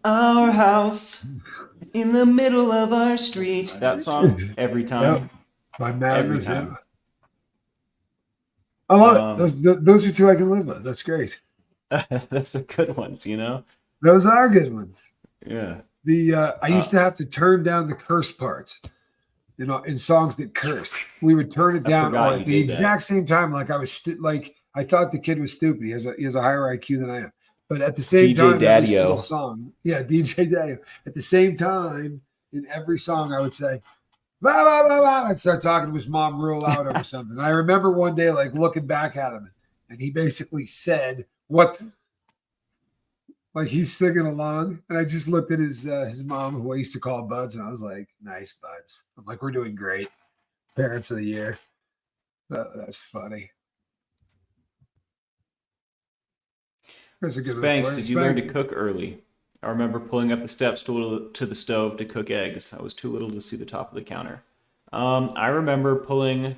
Our house in the middle of our street. That song every Yep. time. My Every madness. time. Yeah. I love it. Um, Those are two I can live with. That's great. Those are good ones, you know? Those are good ones. Yeah. I used to have to turn down the curse parts, in songs that cursed. We would turn it I down, forgot or you at the did exact same time. Like I thought the kid was stupid. He has a higher IQ than I am. But at the same DJ time, every Daddy-O. single song, yeah, DJ Daddy. At the same time, in every song, I would say, "Blah, blah, blah, blah," I'd start talking to his mom real loud over something. And I remember one day, like looking back at him, and he basically said, "What?" Like he's singing along, and I just looked at his mom, who I used to call Buds, and I was like, "Nice, Buds." I'm like, "We're doing great, parents of the year." That's funny. That's a good one Spanks, for you. did you learn to Spanks. cook early? I remember pulling up the steps to the stove to cook eggs. I was too little to see the top of the counter. I remember pulling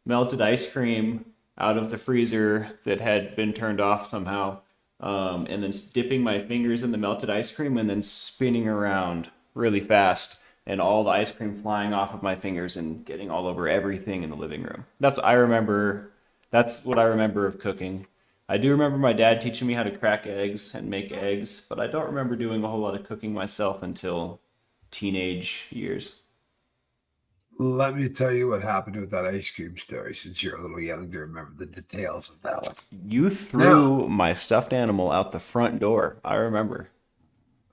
melted ice cream out of the freezer that had been turned off somehow, and then dipping my fingers in the melted ice cream and then spinning around really fast, and all the ice cream flying off of my fingers and getting all over everything in the living room. That's what I remember. That's what I remember of cooking. I do remember my dad teaching me how to crack eggs and make eggs, but I don't remember doing a whole lot of cooking myself until teenage years. Let me tell you what happened with that ice cream story, since you're a little young to remember the details of that one. You threw my stuffed animal out the front door. I remember.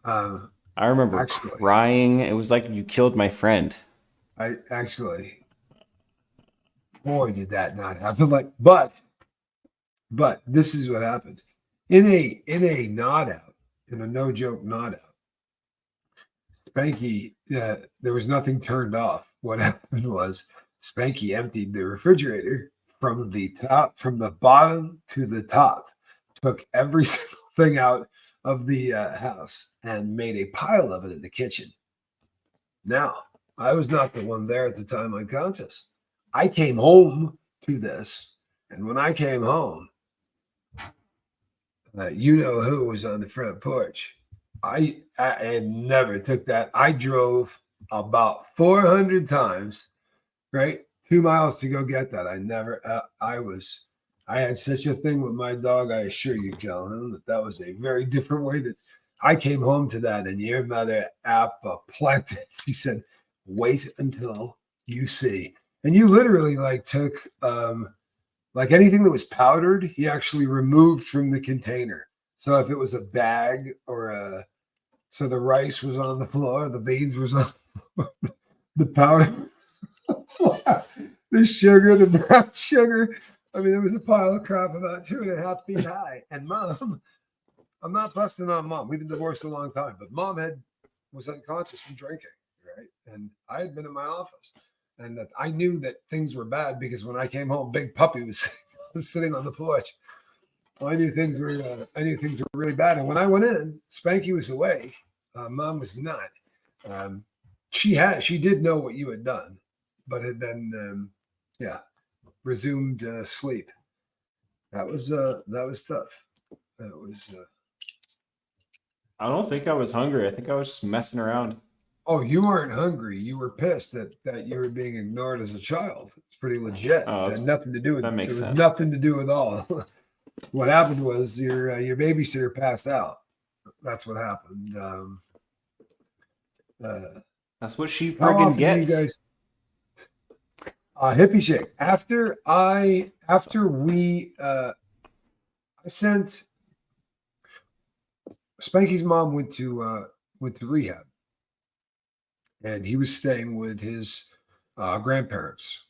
Um, I remember Actually. crying. It was like you killed my friend. I actually, boy, did that not happen. But this is what happened in a nod out, in a no joke nod out. Spanky, there was nothing turned off. What happened was Spanky emptied the refrigerator from the bottom to the top, took every single thing out of the house and made a pile of it in the kitchen. Now, I was not the one there at the time unconscious. I came home to this, and when I came home, you know who was on the front porch. I never took that. I drove about 400 times, right? 2 miles to go get that. I had such a thing with my dog. I assure you, Calhoun, that was a very different way that I came home to that. And your mother apoplectic. She said, "Wait until you see." And you literally took, like anything that was powdered, he actually removed from the container. So if it was a bag so the rice was on the floor, the beans was on the powder, the sugar, the brown sugar. I mean, there was a pile of crap about 2.5 feet high. And Mom, I'm not busting on Mom. We've been divorced a long time, but Mom was unconscious from drinking, right? And I had been in my office, and that I knew that things were bad because when I came home, Big Puppy was sitting on the porch. Well, I knew things were really bad. And when I went in, Spanky was awake. Mom was not. She did know what you had done, but had then resumed sleep. That was tough. That was. I don't think I was hungry. I think I was just messing around. Oh, you weren't hungry. You were pissed that you were being ignored as a child. It's pretty legit. Oh, It had nothing to do with that makes it. Was sense. nothing to do with all. What happened was your babysitter passed out. That's what happened. That's what she How friggin' often do you gets. guys hippie shake? After we I sent Spanky's mom went to rehab, and he was staying with his grandparents.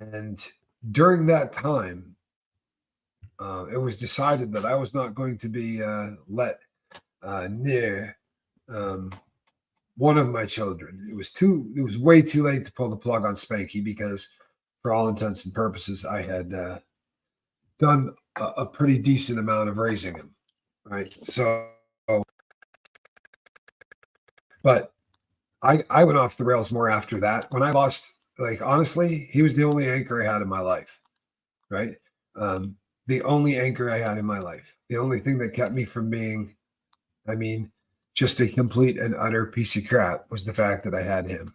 And during that time, it was decided that I was not going to be let near one of my children. It was way too late to pull the plug on Spanky because, for all intents and purposes, I had done a pretty decent amount of raising him, right? So, but I went off the rails more after that. When I lost, like, honestly, he was the only anchor I had in my life, right? The only anchor I had in my life, the only thing that kept me from being, I mean, just a complete and utter piece of crap was the fact that I had him.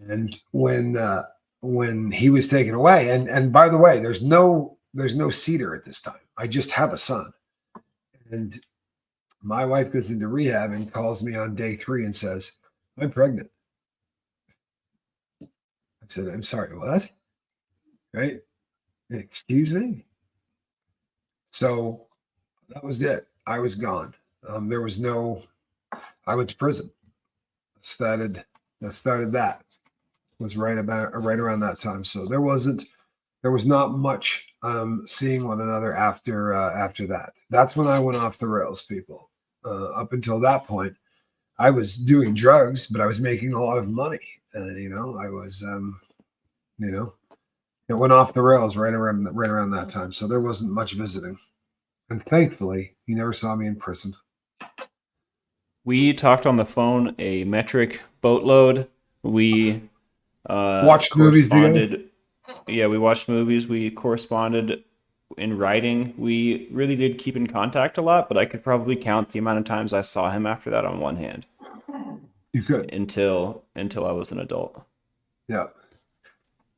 And when he was taken away, and by the way, there's no Cedar at this time. I just have a son. And my wife goes into rehab and calls me on day 3 and says, I'm pregnant. I said, I'm sorry, what? Right? Excuse me? So that was it. I was gone. There was no, I went to prison. That started that. It was right around that time. So there was not much seeing one another after that. That's when I went off the rails, people. Up until that point, I was doing drugs, but I was making a lot of money. I was, it went off the rails right around that time. So there wasn't much visiting, and thankfully, he never saw me in prison. We talked on the phone a metric boatload. We Watched movies together. Yeah, we watched movies. We corresponded in writing. We really did keep in contact a lot, but I could probably count the amount of times I saw him after that on one hand. You could until I was an adult. Yeah.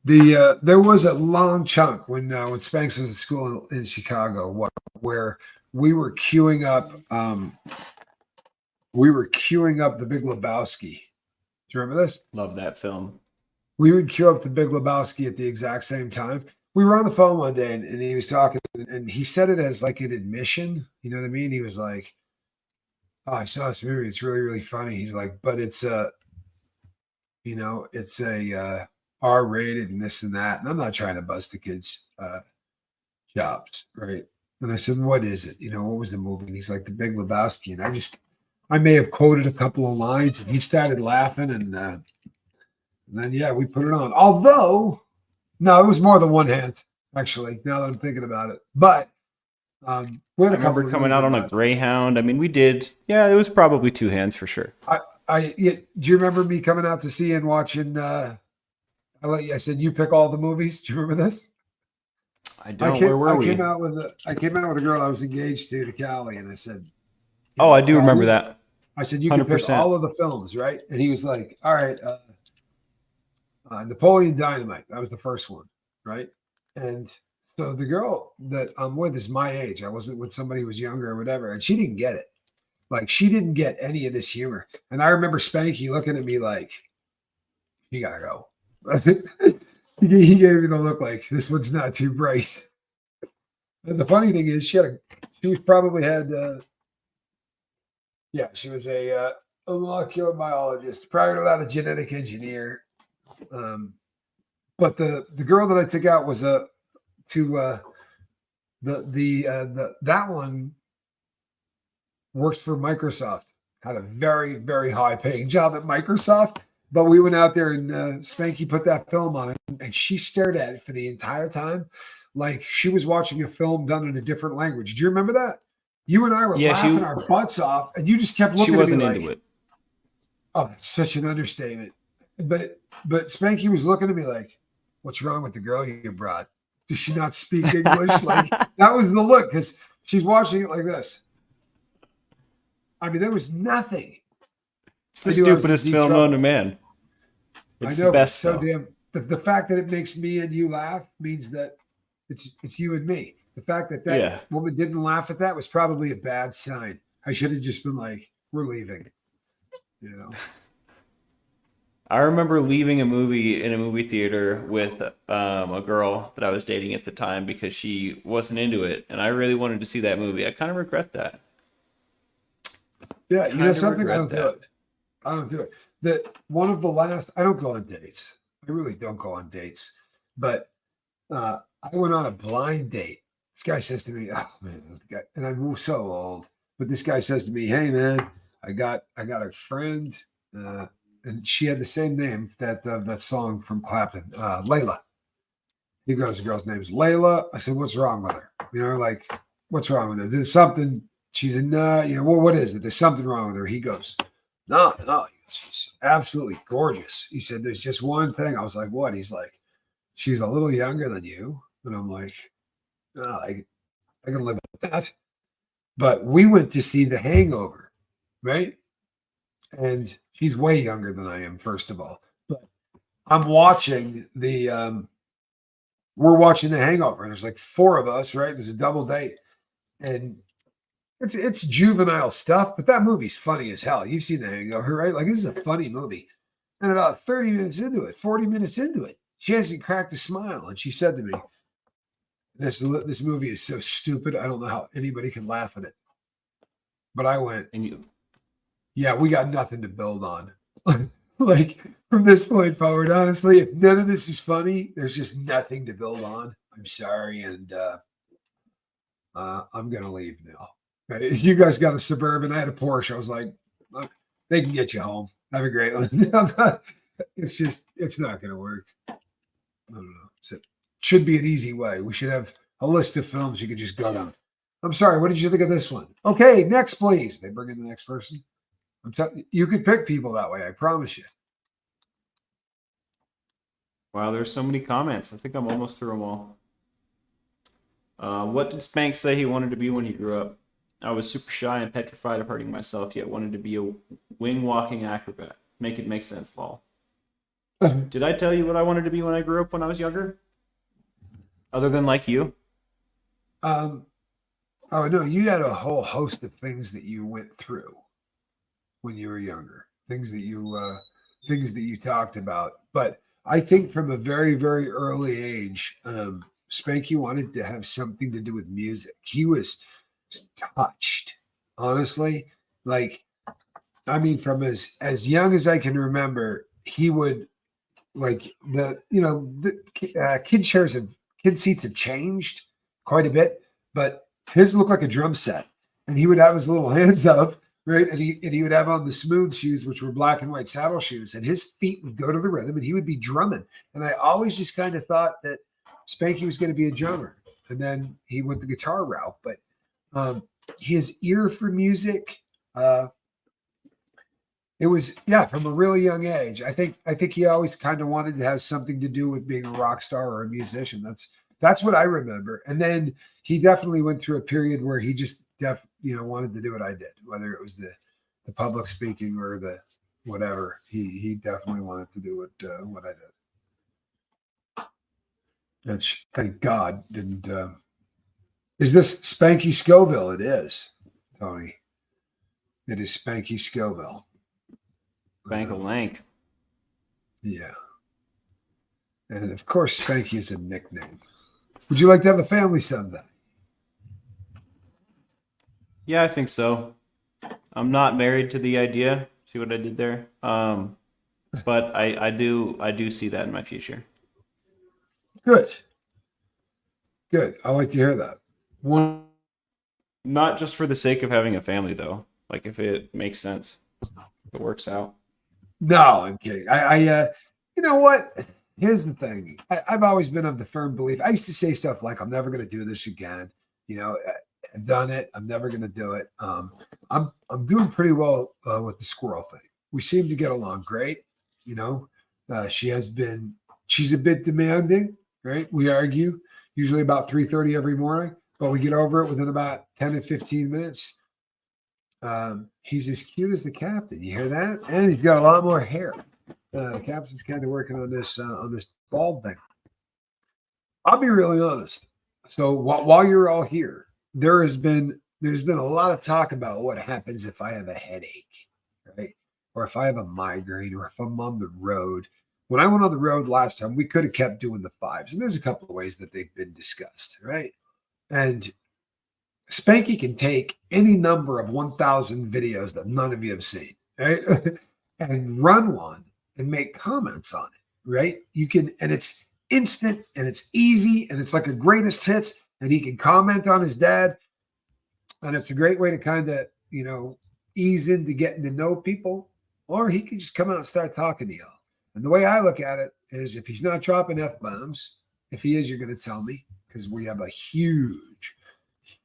There was a long chunk when Spanks was at school in Chicago, where we were queuing up. We were queuing up The Big Lebowski. Do you remember this? Love that film. We would queue up The Big Lebowski at the exact same time. We were on the phone one day and he was talking and he said it as like an admission. You know what I mean? He was like, oh, I saw this movie. It's really, really funny. He's like, but it's it's a R-rated and this and that. And I'm not trying to bust the kids' chops, right? And I said, what is it? What was the movie? And he's like, The Big Lebowski. And I may have quoted a couple of lines and he started laughing and then, yeah, we put it on. Although, no, it was more than one hand, actually, now that I'm thinking about it. But I remember coming out on a Greyhound. I mean, we did. Yeah, it was probably 2 hands for sure. Do you remember me coming out to see and watching? I said, you pick all the movies. Do you remember this? I don't. Where were we? I came out with a girl I was engaged to Callie, and I said, oh, I do remember that. I said, you can pick all of the films, right? And he was like, all right, Napoleon Dynamite. That was the first one, right? And so the girl that I'm with is my age. I wasn't with somebody who was younger or whatever, and she didn't get it. Like, she didn't get any of this humor. And I remember Spanky looking at me like, you gotta go. He gave me the look like, this one's not too bright. And the funny thing is, she was a molecular biologist. Prior to that, a genetic engineer. But the girl that I took out was that one worked for Microsoft, had a very, very high paying job at Microsoft. But we went out there and Spanky put that film on it, and she stared at it for the entire time like she was watching a film done in a different language. Do you remember that? You and I were laughing our butts off, and you just kept looking at me like, she wasn't into it. Oh, it's such an understatement. But Spanky was looking at me like, what's wrong with the girl you brought? Does she not speak English? Like, that was the look, because she's watching it like this. I mean, there was nothing. It's the stupidest film known to man. It's the best. So damn. The fact that it makes me and you laugh means that it's you and me. The fact that woman didn't laugh at that was probably a bad sign. I should have just been like, we're leaving. I remember leaving a movie in a movie theater with a girl that I was dating at the time because she wasn't into it, and I really wanted to see that movie. I kind of regret that. Yeah, something? I don't do it. I don't do it. I don't go on dates. I really don't go on dates. But I went on a blind date. This guy says to me, "Oh man," and I'm so old, but this guy says to me, "Hey man, I got a friend, and she had the same name that song from Clapton, Layla." He goes, "The girl's name is Layla." I said, "What's wrong with her? Like, what's wrong with her? There's something." She said, "No, well, what is it? There's something wrong with her." He goes, "No, no." He goes, "She's absolutely gorgeous." He said, "There's just one thing." I was like, "What?" He's like, "She's a little younger than you." And I'm like, "Oh, I can live with that." But we went to see The Hangover, right? And she's way younger than I am, first of all. But I'm watching we're watching The Hangover. There's like four of us, right? There's a double date. And it's juvenile stuff, but that movie's funny as hell. You've seen The Hangover, right? Like, this is a funny movie. And about 30 minutes into it, 40 minutes into it, she hasn't cracked a smile. And she said to me, this movie is so stupid. I don't know how anybody can laugh at it. But I went, And you, yeah, we got nothing to build on. Like, from this point forward, honestly, if none of this is funny, there's just nothing to build on. I'm sorry. And I'm going to leave now. Right? If you guys got a Suburban, I had a Porsche. I was like, "Look, they can get you home. Have a great one." It's not going to work. I don't know. It should be an easy way. We should have a list of films you could just go down. I'm sorry. What did you think of this one? Okay, next, please. They bring in the next person. You could pick people that way. I promise you. wow, there's so many comments. I think I'm almost through them all. What did Spanks say he wanted to be when he grew up? I was super shy and petrified of hurting myself, yet wanted to be a wing-walking acrobat. Make it make sense, lol. Did I tell you what I wanted to be when I grew up when I was younger? Other than like you? Oh no, you had a whole host of things that you went through when you were younger. Things that you talked about. But I think from a very, very early age, Spanky wanted to have something to do with music. He was touched, honestly. Like, I mean, from as young as I can remember, he would, like, kid seats have changed quite a bit, but his looked like a drum set, and he would have his little hands up, right, and he would have on the smooth shoes, which were black and white saddle shoes, and his feet would go to the rhythm, and he would be drumming. And I always just kind of thought that Spanky was going to be a drummer, and then he went the guitar route. But his ear for music, it was, yeah, from a really young age. I think he always kind of wanted to have something to do with being a rock star or a musician. That's what I remember. And then he definitely went through a period where he just wanted to do what I did, whether it was the public speaking or the whatever. He definitely wanted to do what I did. And thank God didn't. Is this Spanky Scoville? It is, Tony. It is Spanky Scoville. Bank a lank. Yeah. And of course, Spanky is a nickname. Would you like to have a family someday? Yeah, I think so. I'm not married to the idea. See what I did there? But I do see that in my future. Good. I like to hear that. One. Not just for the sake of having a family, though. Like, if it makes sense, if it works out. No, I'm kidding. You know what? Here's the thing. I've always been of the firm belief. I used to say stuff like, "I'm never going to do this again." I've done it. I'm never going to do it. I'm doing pretty well with the squirrel thing. We seem to get along great. She's a bit demanding, right? We argue usually about 3:30 every morning, but we get over it within about 10 to 15 minutes. He's as cute as the captain. You hear that? And he's got a lot more hair. The captain's kind of working on this bald thing. I'll be really honest. So while you're all here, there's been a lot of talk about what happens if I have a headache, right? Or if I have a migraine, or if I'm on the road. When I went on the road last time, we could have kept doing the 5s, and there's a couple of ways that they've been discussed, right? And Spanky can take any number of 1,000 videos that none of you have seen, right? And run one and make comments on it, right? You can, and it's instant and it's easy and it's like a greatest hits, and he can comment on his dad. And it's a great way to kind of, ease into getting to know people. Or he can just come out and start talking to y'all. And the way I look at it is, if he's not dropping F-bombs, if he is, you're going to tell me, because we have a huge,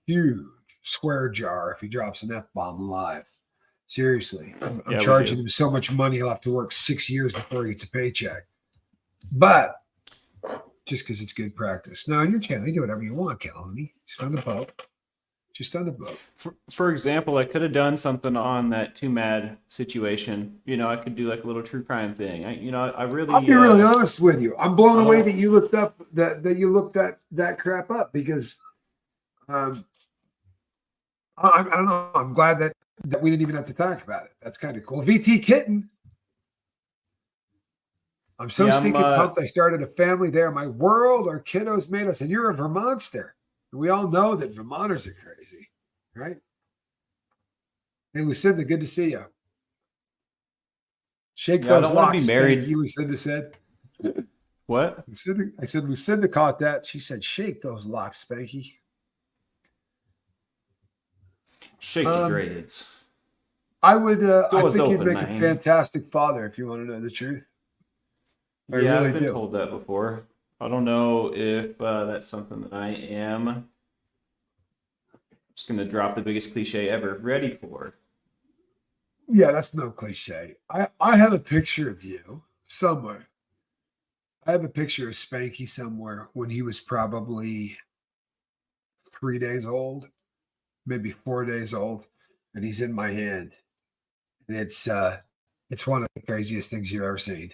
huge swear jar if he drops an F-bomb live. Seriously. I'm Yeah, we charging do. him so much money, he'll have to work 6 years before he gets a paycheck. But just because it's good practice. Now, on your channel, you do whatever you want, Calhoun. Just on the boat. Just on the boat. For example, I could have done something on that Too Mad situation. I could do like a little true crime thing. I really. I'll be really honest with you. I'm blown away that you looked up that you looked that crap up, because I don't know. I'm glad that we didn't even have to talk about it. That's kind of cool. VT Kitten. I'm so stinking pumped. I started a family there. My world, our kiddos made us, and you're a Vermonster. We all know that Vermonters are crazy, right? Hey, Lucinda, good to see you. Shake those I don't want to locks, be married. Spanky, Lucinda said. What? I said, Lucinda caught that. She said, shake those locks, Spanky. Shake the dreads. I would. I think you'd open, make a man. fantastic father, if you want to know the truth. I've been told that before. I don't know if that's something that I am just going to drop the biggest cliche ever ready for. Yeah, that's no cliche. I have a picture of you somewhere. I have a picture of Spanky somewhere when he was probably 3 days old, maybe 4 days old, and he's in my hand. And it's one of the craziest things you've ever seen.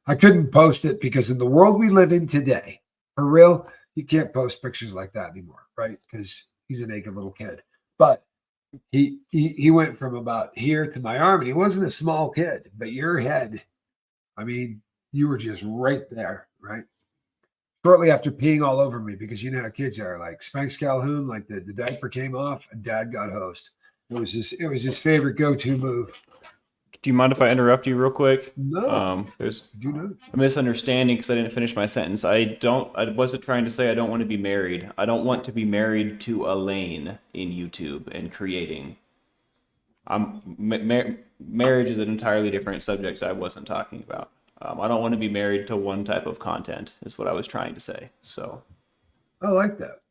I couldn't post it because in the world we live in today, for real, you can't post pictures like that anymore, right? Because he's a naked little kid. But he went from about here to my arm, and he wasn't a small kid, but your head, I mean, you were just right there, right? Shortly after peeing all over me, because you know how kids are, like Spanks Calhoun, like the diaper came off and dad got hosed. It was his favorite go-to move. Do you mind if I interrupt you real quick? No, there's do not. a misunderstanding because I didn't finish my sentence. I wasn't trying to say I don't want to be married. I don't want to be married to a lane in YouTube and creating. Marriage is an entirely different subject I wasn't talking about. I don't want to be married to one type of content is what I was trying to say. So I like that.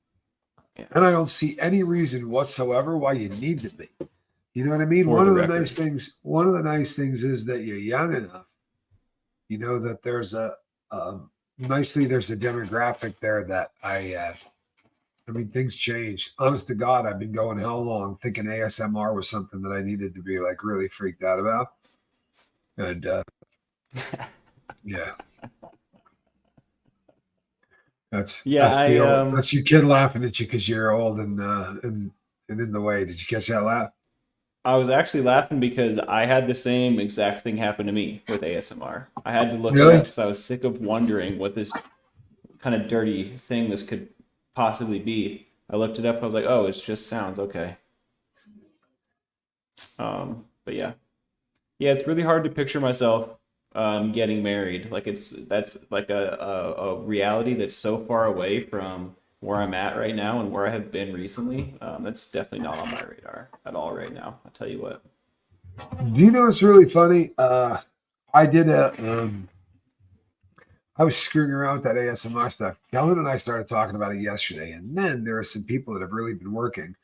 Yeah. And I don't see any reason whatsoever why you need to be. You know what I mean? One of the nice things is that you're young enough. You know that there's a demographic there that I mean, things change. Honest to God, I've been going how long thinking ASMR was something that I needed to be like really freaked out about. And yeah. That's your kid laughing at you because you're old and in the way. Did you catch that laugh? I was actually laughing because I had the same exact thing happen to me with ASMR. I had to look it up because I was sick of wondering what this kind of dirty thing this could possibly be. I looked it up. I was like, oh, it's just sounds. Okay. But yeah, it's really hard to picture myself getting married. Like that's like a reality that's so far away from where I'm at right now and where I have been recently. That's definitely not on my radar at all right now. I'll tell you what. Do you know what's really funny? I did I was screwing around with that ASMR stuff. Kellen and I started talking about it yesterday, and then there are some people that have really been working.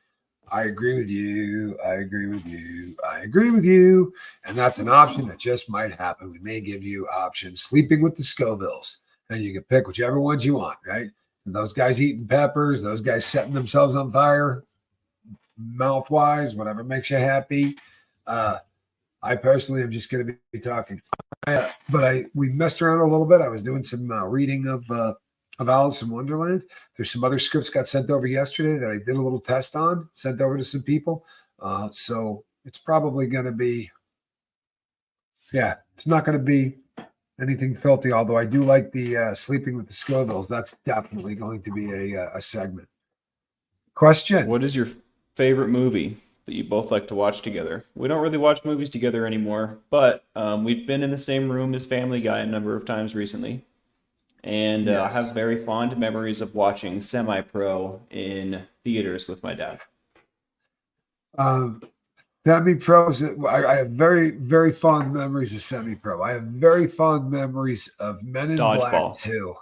I agree with you. I agree with you. I agree with you. And that's an option that just might happen. We may give you options. Sleeping with the Scovilles. And you can pick whichever ones you want, right? And those guys eating peppers, those guys setting themselves on fire, mouth-wise, whatever makes you happy. I personally am just going to be talking. We messed around a little bit. I was doing some reading of Alice in Wonderland. There's some other scripts got sent over yesterday that I did a little test on, sent over to some people. So it's probably going to be, it's not going to be anything filthy, although I do like the Sleeping with the Scovilles. That's definitely going to be a segment. Question. What is your favorite movie that you both like to watch together? We don't really watch movies together anymore, but we've been in the same room as Family Guy a number of times recently. And I Yes. have very fond memories of watching Semi-Pro in theaters with my dad. Um, Semi-pros. I have very, very fond memories of semi-pro. I have very fond memories of Men in Black Dodgeball. 2.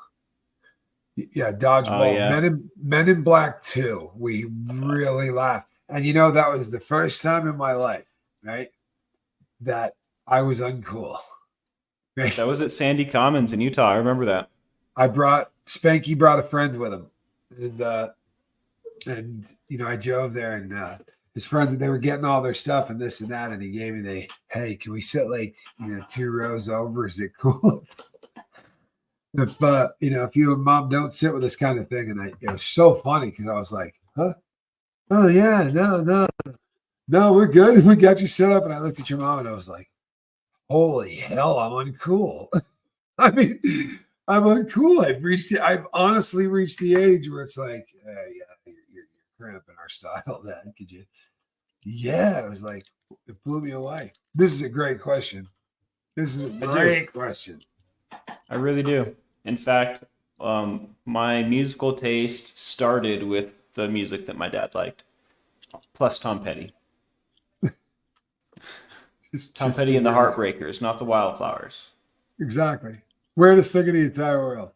Yeah, Oh Dodgeball. yeah. Men in Black 2. We really laughed. And that was the first time in my life, right, that I was uncool. That Right? was at Sandy Commons in Utah. I remember that. Spanky brought a friend with him. And I drove there, and his friends, they were getting all their stuff and this and that, and he gave me hey, can we sit like 2 rows over? Is it cool if you and mom don't sit with this kind of thing? And it was so funny because I was like, huh? Oh yeah, no, we're good. We got you set up. And I looked at your mom and I was like, holy hell, I'm uncool. I mean, I'm uncool. I've honestly reached the age where it's like, hey, yeah, you're cramping our style, Dad. Could you? Yeah, it was like, it blew me away. This is a great question. This is a I do. great question. I really do. In fact, my musical taste started with the music that my dad liked, plus Tom Petty. Tom Just Petty the and the weirdest. Heartbreakers, not the Wildflowers. Exactly. Weirdest thing in the entire world.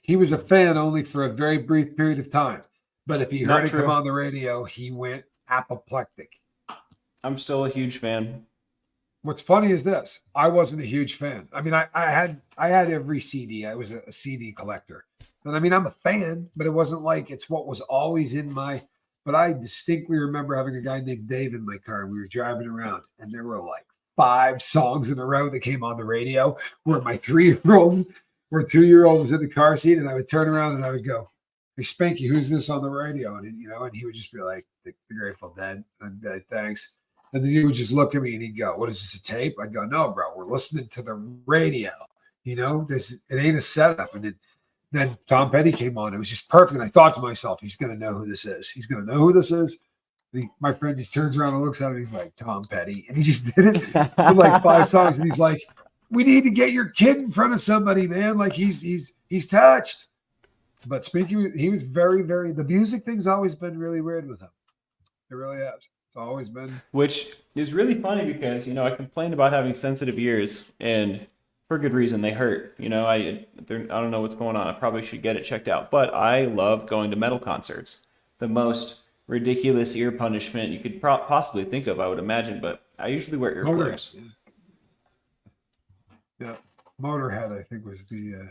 He was a fan only for a very brief period of time. But if he heard Not it come true. on the radio, he went apoplectic. I'm still a huge fan. What's funny is this: I wasn't a huge fan. I mean, I had every CD. I was a CD collector, and I mean, I'm a fan, but it wasn't like it's what was always in my. But I distinctly remember having a guy named Dave in my car. We were driving around, and there were like 5 songs in a row that came on the radio. Where my 3-year-old or 2-year-old was in the car seat, and I would turn around and I would go, "Hey, Spanky, who's this on the radio?" And he would just be like, "The Grateful Dead." And I'd be like, "Thanks." And then he would just look at me and he'd go, "What is this, a tape?" I'd go, "No, bro, we're listening to the radio. It ain't a setup." And then Tom Petty came on. It was just perfect. And I thought to myself, he's going to know who this is. He's going to know who this is. My friend just turns around and looks at him. He's like, "Tom Petty." And he just did it for like 5 songs. And he's like, "We need to get your kid in front of somebody, man. Like he's touched." But speaking, he was very, very, the music thing's always been really weird with him. It really has. It's always been. Which is really funny because I complained about having sensitive ears, and for good reason. They hurt. I don't know what's going on. I probably should get it checked out. But I love going to metal concerts. The most ridiculous ear punishment you could possibly think of, I would imagine. But I usually wear earplugs. Yeah. Motorhead, I think, was the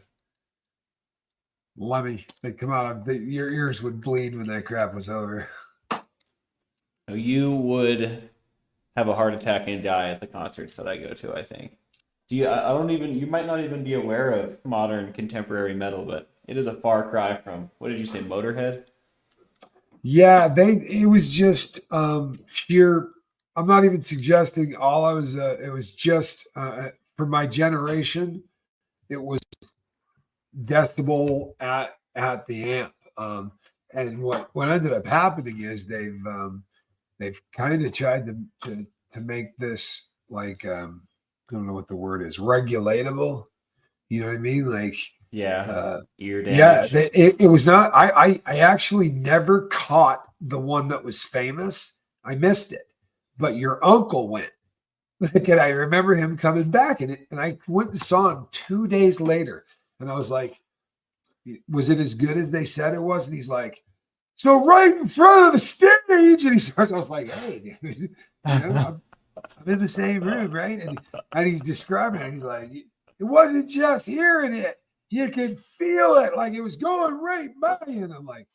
Lemmy. They'd come out, your ears would bleed when that crap was over. You would have a heart attack and die at the concerts that I go to, I think. You might not even be aware of modern contemporary metal, but it is a far cry from, what did you say, Motorhead? Yeah, it was just sheer. I'm not even suggesting it was just for my generation, it was decibel at the amp. And what ended up happening is they've kind of tried to make this like I don't know what the word is, regulatable. You know what I mean? Like Ear yeah, damage. it was not. I actually never caught the one that was famous. I missed it, but your uncle went. And I remember him coming back, and I went and saw him 2 days later, and I was like, "Was it as good as they said it was?" And he's like, "So right in front of the stage," and he starts. I was like, "Hey, dude, I'm in the same room, right?" And he's describing it. He's like, "It wasn't just hearing it; you could feel it, like it was going right by you." And I'm like,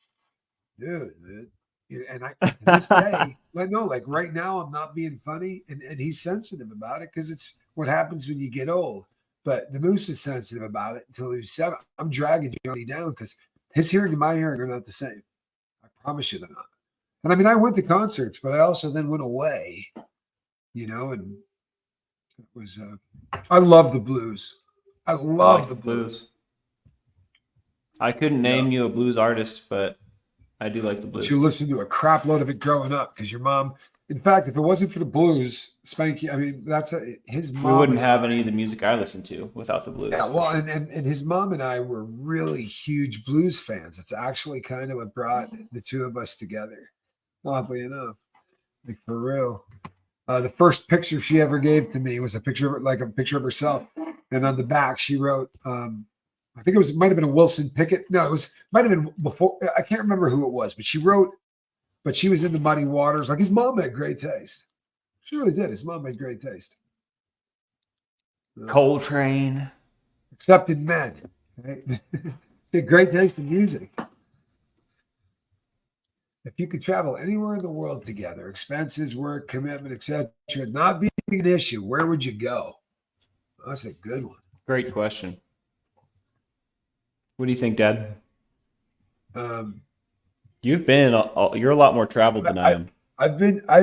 "Dude, man." And to this day, like right now, I'm not being funny, and he's sensitive about it because it's what happens when you get old. But the moose was sensitive about it until he was 7. I'm dragging Johnny down because his hearing and my hearing are not the same. I promise you they're not. And I mean, I went to concerts, but I also then went away, and it was. I love the blues. I I love like the the blues. blues. I couldn't Yeah, name you a blues artist, but I do like the but you blues. listened to a crap load of it growing up because your mom In fact, if it wasn't for the blues, Spanky, I mean, his We mom wouldn't and have I. any of the music I listen to without the Yeah, blues, for well, sure. and his mom and I were really huge blues fans. It's actually kind of what brought the two of us together, oddly enough. Like for real. The first picture she ever gave to me was a picture, like a picture of herself, and on the back she wrote, I think it might have been a Wilson Pickett. No, might have been before. I can't remember who it was, but she wrote, but she was into Muddy Waters. Like his mom had great taste. She really did. His mom had great taste. Coltrane. Except in men. Right? She had great taste in music. If you could travel anywhere in the world together, expenses, work, commitment, etc., not being an issue, where would you go? That's a good one. Great question. What do you think, Dad? Um, You've been, you're a lot more traveled than I I, am. I've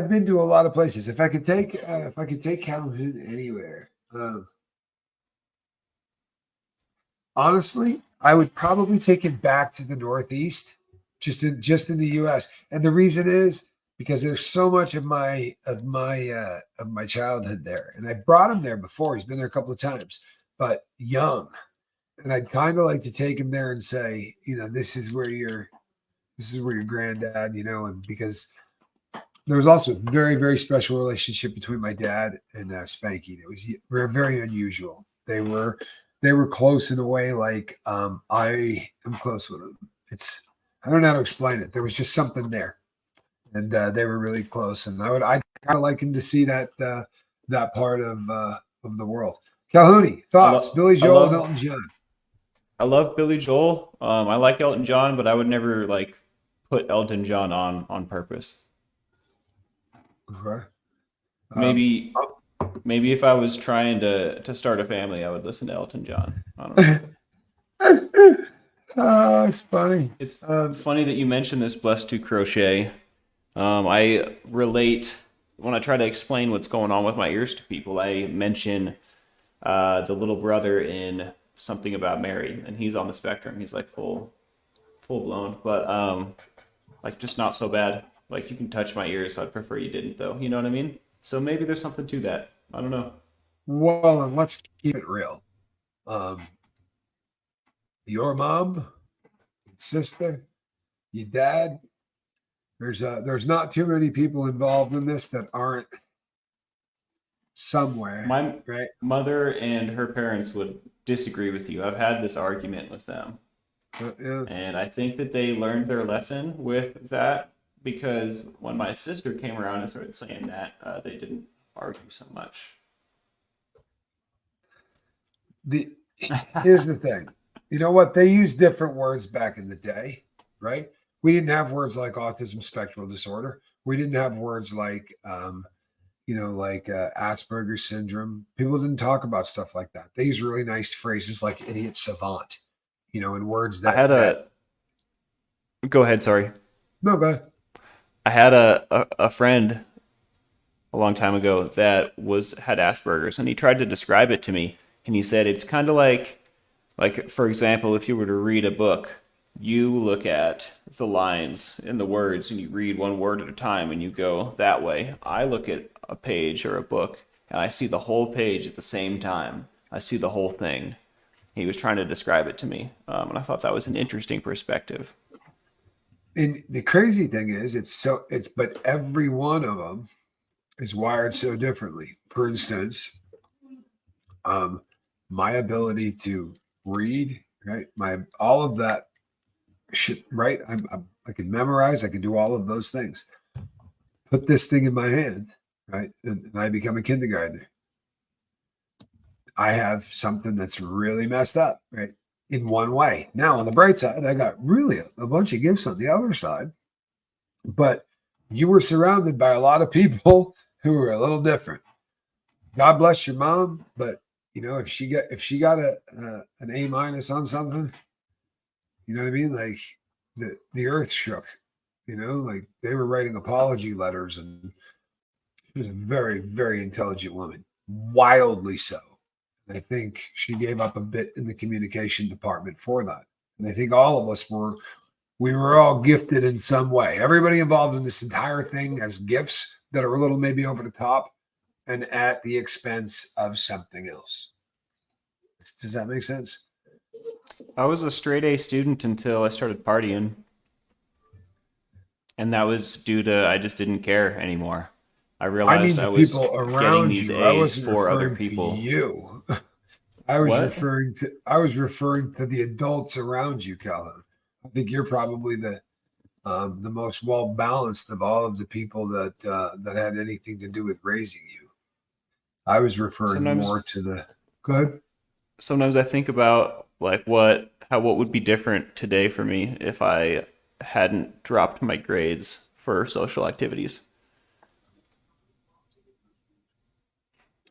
been to a lot of places. If I could take Calhoun anywhere, honestly, I would probably take him back to the Northeast, just in the U.S. And the reason is because there's so much of my childhood there, and I brought him there before. He's been there a couple of times, but young, and I'd kind of like to take him there and say, this is where your granddad, and because there was also a very, very special relationship between my dad and Spanky. It was very unusual. They were close in a way like I am close with them. I don't know how to explain it. There was just something there, and they were really close. And I kind of like him to see that part of the world. Calhoun, I thoughts? love, Billy I Joel and love, Elton John. I love Billy Joel. I like Elton John, but I would never like put Elton John on purpose. Okay. Um, Maybe, maybe if I was trying to start a family, I would listen to Elton John. I don't know. oh, it's funny. It's funny that you mentioned this blessed to crochet. I relate when I try to explain what's going on with my ears to people. I mention the little brother in something about Mary, and he's on the spectrum. He's like full blown, but like just not so bad. Like you can touch my ears. So I'd prefer you didn't, though. You know what I mean? So maybe there's something to that. I don't know. Well, and let's keep it real. Um, your mom, sister, your dad. There's not too many people involved in this that aren't somewhere, My right? mother and her parents would disagree with you. I've had this argument with them. Yeah. And I think that they learned their lesson with that because when my sister came around and started saying that, they didn't argue so much. Here's the thing. You know what? They used different words back in the day, right? We didn't have words like autism spectrum disorder. We didn't have words like Asperger's syndrome. People didn't talk about stuff like that. They use really nice phrases like idiot savant, and words I that had a go ahead, sorry. no, go ahead. I had a friend a long time ago that had Asperger's, and he tried to describe it to me, and he said it's kind of like for example, if you were to read a book, you look at the lines and the words and you read one word at a time and you go that way. I look at a page or a book and I see the whole page at the same time. I see the whole thing. He was trying to describe it to me, and I thought that was an interesting perspective. And the crazy thing is, but every one of them is wired so differently. For instance, my ability to read, right? All of that shit, right? I can memorize. I can do all of those things. Put this thing in my hand, right? And I become a kindergartner. I have something that's really messed up, right? In one way. Now, on the bright side, I got really a bunch of gifts on the other side. But you were surrounded by a lot of people who were a little different. God bless your mom, but if she got an A minus on something, you know what I mean? Like the earth shook. Like they were writing apology letters, and she was a very, very intelligent woman, wildly so. And I think she gave up a bit in the communication department for that. And I think all of us we were all gifted in some way. Everybody involved in this entire thing has gifts. that are a little maybe over the top and at the expense of something else. Does that make sense? I was a straight A student until I started partying, and that was due to I just didn't care anymore. I I mean realized the I was people getting around these you. I A's wasn't for other referring to people. you. What? I was referring to the adults around you, Calhoun. I think you're probably the most well balanced of all of the people that had anything to do with raising you. I was referring Sometimes more to the good. sometimes I think about like what would be different today for me if I hadn't dropped my grades for social activities.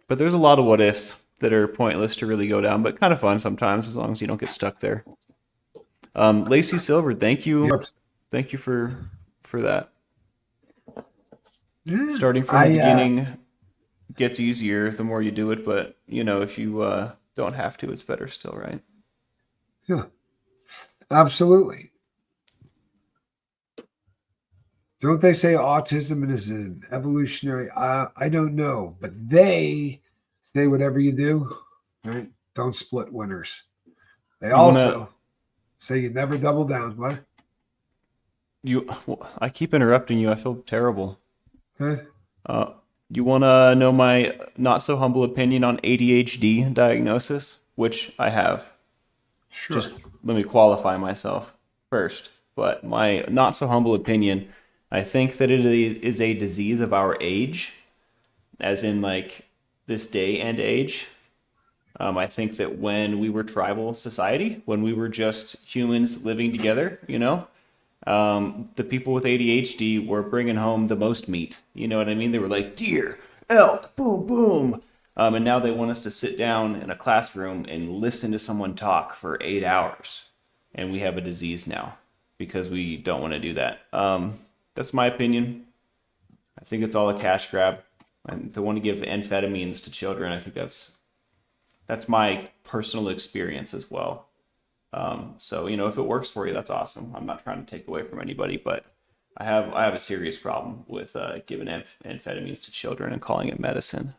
But there's a lot of what ifs that are pointless to really go down, but kind of fun sometimes as long as you don't get stuck there. Lacey Silver, thank you for that. Yeah, Starting from the beginning gets easier the more you do it, but if you don't have to, it's better still, right? yeah, absolutely. Don't they say autism is an evolutionary? I don't know, but they say whatever you do, right? Don't split winners. They You wanna also say you never double down. What? you I keep interrupting you. I feel terrible. Okay. Uh, you wanna know my not so humble opinion on ADHD diagnosis, which I have. Sure. Just let me qualify myself first. But my not so humble opinion, I think that it is a disease of our age, as in like this day and age. I think that when we were tribal society, when we were just humans living together, the people with ADHD were bringing home the most meat. You know what I mean? They were like deer, elk, boom, boom. And now they want us to sit down in a classroom and listen to someone talk for 8 hours. And we have a disease now because we don't want to do that. That's my opinion. I think it's all a cash grab. And they want to give amphetamines to children. I think that's my personal experience as well. So if it works for you, that's awesome. I'm not trying to take away from anybody, but I have a serious problem with giving amphetamines to children and calling it medicine,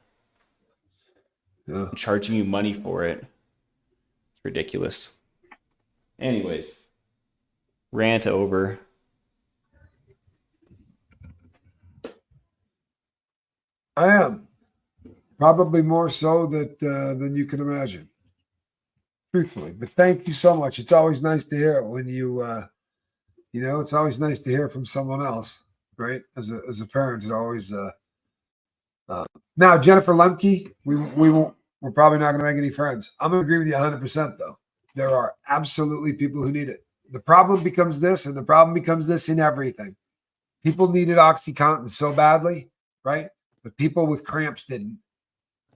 Yeah. and charging you money for it. It's ridiculous. Anyways, rant over. I am probably more so than you can imagine, truthfully. But thank you so much. It's always nice to hear it when it's always nice to hear from someone else, right? As a parent, it always. Now, Jennifer Lemke, we're probably not going to make any friends. I'm going to agree with you 100%, though. There are absolutely people who need it. The problem becomes this, and the problem becomes this in everything. People needed OxyContin so badly, right? But people with cramps didn't.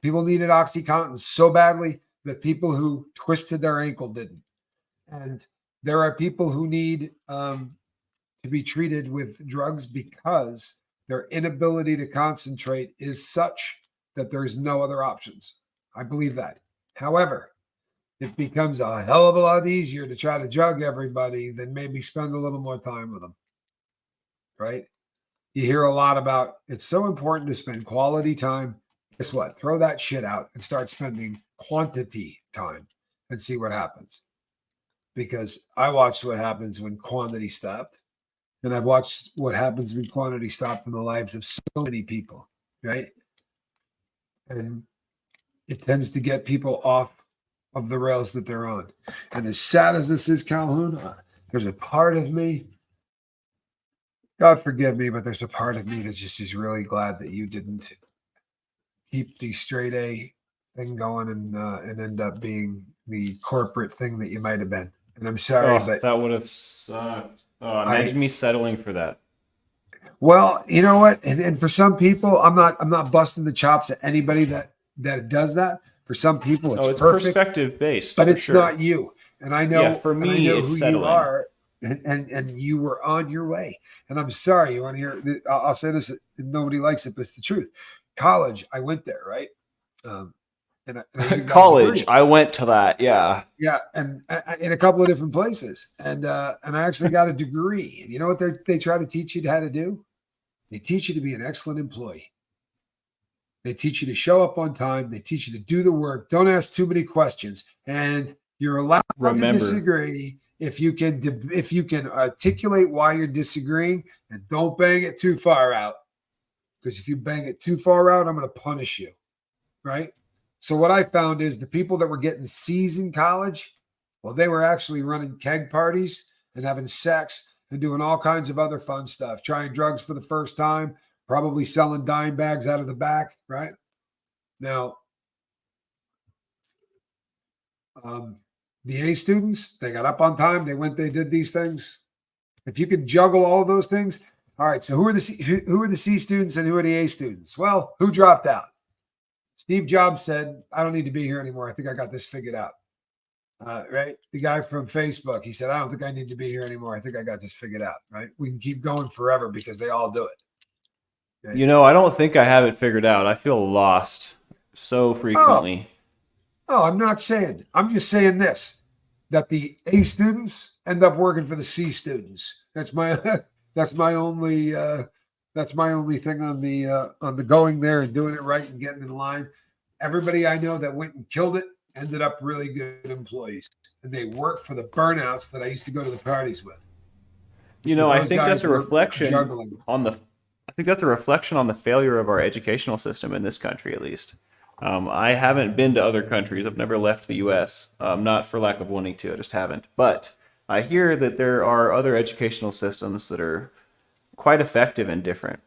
People needed OxyContin so badly that people who twisted their ankle didn't. And there are people who need to be treated with drugs because their inability to concentrate is such that there's no other options. I believe that. However, it becomes a hell of a lot easier to try to drug everybody than maybe spend a little more time with them, right? You hear a lot about it's so important to spend quality time. Guess what? Throw that shit out and start spending quantity time and see what happens. Because I watched what happens when quantity stopped. And I've watched what happens when quantity stopped in the lives of so many people, right? And it tends to get people off of the rails that they're on. And as sad as this is, Calhoun, there's a part of me, God forgive me, but there's a part of me that just is really glad that you didn't keep the straight A thing going and end up being the corporate thing that you might have been. And I'm sorry, but that would have sucked. Oh, imagine me settling for that. Well, you know what? And for some people, I'm not busting the chops at anybody that does that. For some people, it's It's perfect, perspective based, but for it's sure. not you. And I know, Yeah, for me, it's who settling. you are, and you were on your way. And I'm sorry, you want to hear? I'll say this: nobody likes it, but it's the truth. College, I went there, right? And I College, I went to that. Yeah. Yeah, and in a couple of different places, and I actually got a degree. And you know what they try to teach you how to do? They teach you to be an excellent employee. They teach you to show up on time. They teach you to do the work. Don't ask too many questions. And you're allowed to disagree if you can articulate why you're disagreeing, and don't bang it too far out. Because if you bang it too far out, I'm going to punish you. Right? So what I found is the people that were getting C's in college, well, they were actually running keg parties and having sex and doing all kinds of other fun stuff, trying drugs for the first time, probably selling dime bags out of the back, right? Now, the A students, they got up on time. They went, they did these things. If you could juggle all of those things, all right. So who are the C students and who are the A students? Well, who dropped out? Steve Jobs said, I don't need to be here anymore. I think I got this figured out. Right? The guy from Facebook, he said, I don't think I need to be here anymore. I think I got this figured out. Right? We can keep going forever because they all do it. Right? You know, I don't think I have it figured out. I feel lost so frequently. Oh, I'm not saying. I'm just saying this, that the A students end up working for the C students. That's my only thing on the going there and doing it right and getting in line. Everybody I know that went and killed it ended up really good employees, and they work for the burnouts that I used to go to the parties with. You know, I think that's a reflection on the. I think that's a reflection on the failure of our educational system in this country, at least. I haven't been to other countries. I've never left the U.S. Not for lack of wanting to. I just haven't. But I hear that there are other educational systems that are quite effective and different.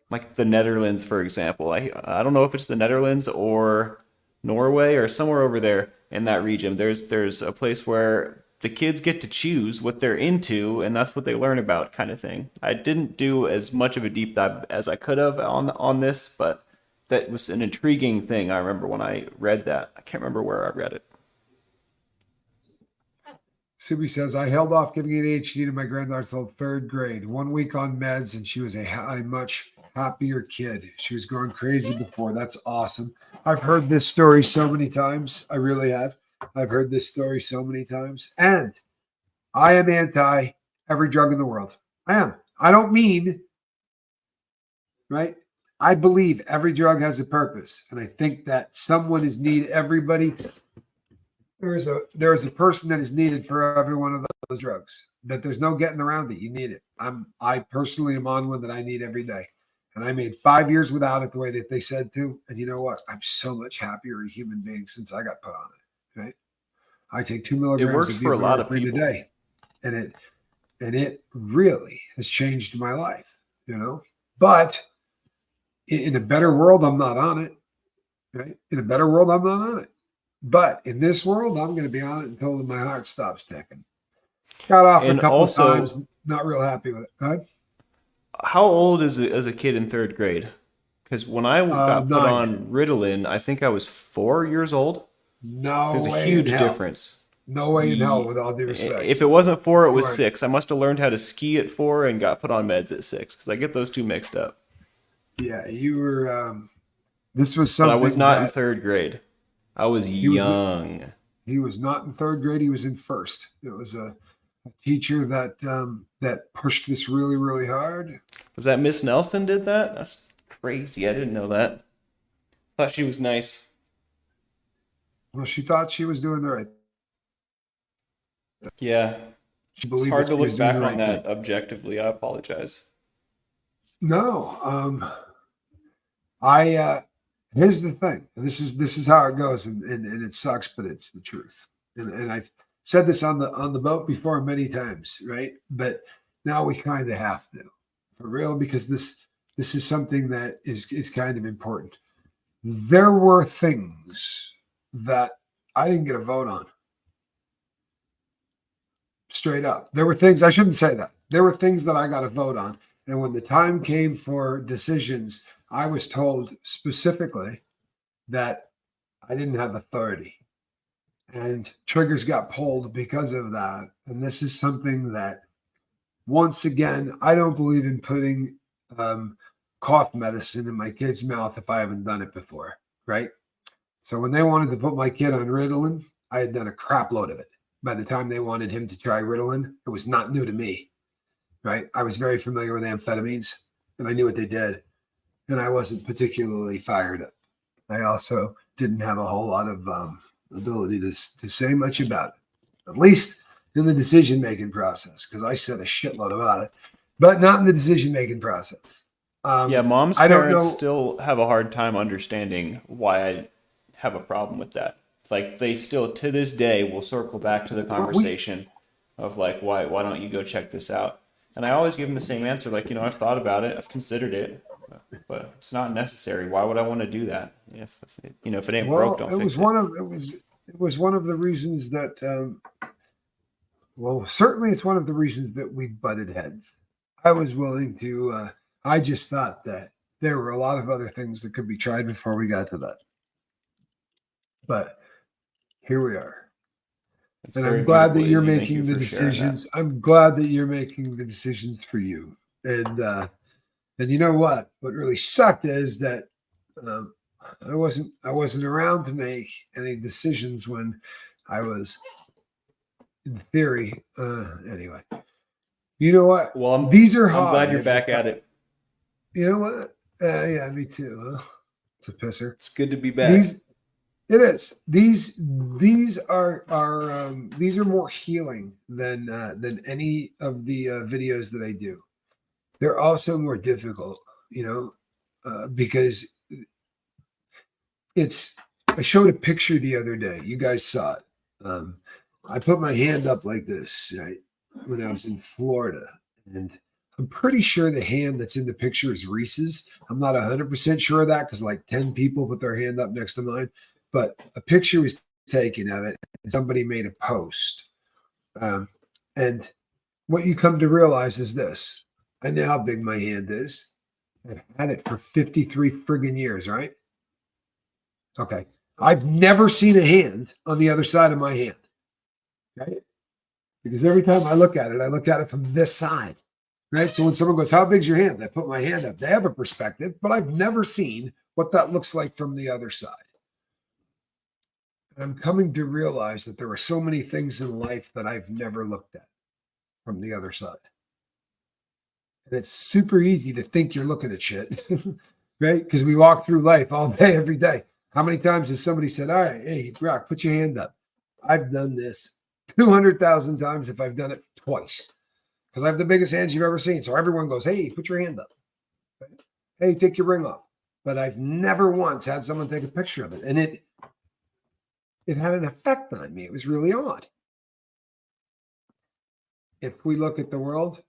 Like the Netherlands, for example. I don't know if it's the Netherlands or Norway or somewhere over there in that region. There's a place where the kids get to choose what they're into, and that's what they learn about, kind of thing. I didn't do as much of a deep dive as I could have on this, but that was an intriguing thing. I remember when I read that. I can't remember where I read it. Subi says, I held off giving ADHD to my granddaughter until third grade. 1 week on meds, and she was a much happier kid. She was going crazy before. That's awesome. I've heard this story so many times. I really have. I've heard this story so many times. And I am anti every drug in the world. I am. I don't mean, right? I believe every drug has a purpose. And I think that someone is needed. Everybody, there's a person that is needed for every one of those drugs, that there's no getting around it. You need it. I personally am on one that I need every day. And I made 5 years without it the way that they said to. And you know what? I'm so much happier a human being since I got put on it. Right? I take 2 milligrams. It works for a lot of people a day, and it really has changed my life. You know, but in a better world, I'm not on it. Right? In a better world, I'm not on it. But in this world, I'm going to be on it until my heart stops ticking. Got off a couple of times. Not real happy with it. Go ahead. How old is it as a kid in third grade? Because when I got put on Ritalin, I think I was 4 years old. No, there's a huge difference. No way in hell, with all due respect. If it wasn't 4, it was 6. I must have learned how to ski at 4 and got put on meds at 6, because I get those two mixed up. Yeah, you were. This was something. But I was not in third grade. I was young. He was not in third grade. He was in first. It was a teacher that pushed this really, really hard. Was that Miss Nelson did that? That's crazy. I didn't know that. Thought she was nice. Well, she thought she was doing the right thing. Yeah. It's hard to look back on that objectively. I apologize. No. Here's the thing. This is how it goes, and it sucks, but it's the truth. And I've said this on the boat before many times, right? But now we kind of have to, for real, because this is something that is kind of important. There were things that I didn't get a vote on. Straight up. There were things, I shouldn't say that. There were things that I got a vote on. And when the time came for decisions, I was told specifically that I didn't have authority. And triggers got pulled because of that. And this is something that, once again, I don't believe in putting cough medicine in my kid's mouth if I haven't done it before, right? So when they wanted to put my kid on Ritalin, I had done a crap load of it. By the time they wanted him to try Ritalin, it was not new to me. right? I was very familiar with amphetamines, and I knew what they did, and I wasn't particularly fired up. I also didn't have a whole lot of ability to say much about it, at least in the decision-making process, because I said a shitload about it, but not in the decision-making process. Yeah, mom's I don't parents know. still have a hard time understanding why I have a problem with that. Like they still to this day will circle back to the Well, we conversation of like why don't you go check this out? And I always give them the same answer like, I've thought about it, I've considered it, but it's not necessary. Why would I want to do that? If it ain't broke, well, don't fix it. it was one of the reasons that well, certainly it's one of the reasons that we butted heads. I was willing to. I just thought that there were a lot of other things that could be tried before we got to that. But here we are. It's And very I'm glad that beautiful, you're Izzy. Thank you making the for sharing that. decisions. I'm glad that you're making the decisions for you. And you know what? What really sucked is that um, I wasn't around to make any decisions when I was in theory. Anyway, you know what? Well, These are I'm glad hard. you're back at it. You know what? Yeah, me too. Huh? It's a pisser. It's good to be back. These It is. These are more healing than any of the videos that I do. They're also more difficult, because it's. I showed a picture the other day. You guys saw it. I put my hand up like this, right, when I was in Florida, and I'm pretty sure the hand that's in the picture is Reese's. I'm not 100% sure of that because like 10 people put their hand up next to mine, but a picture was taken of it and somebody made a post. And what you come to realize is this. I know how big my hand is. I've had it for 53 friggin' years, right? Okay. I've never seen a hand on the other side of my hand, right? Because every time I look at it from this side, right? So when someone goes, how big's your hand? I put my hand up. They have a perspective, but I've never seen what that looks like from the other side. And I'm coming to realize that there are so many things in life that I've never looked at from the other side. And it's super easy to think you're looking at shit, right? Because we walk through life all day, every day. How many times has somebody said, all right, hey, Brock, put your hand up? I've done this 200,000 times if I've done it twice because I have the biggest hands you've ever seen. So everyone goes, hey, put your hand up. Hey, take your ring off. But I've never once had someone take a picture of it. And it had an effect on me. It was really odd. If we look at the world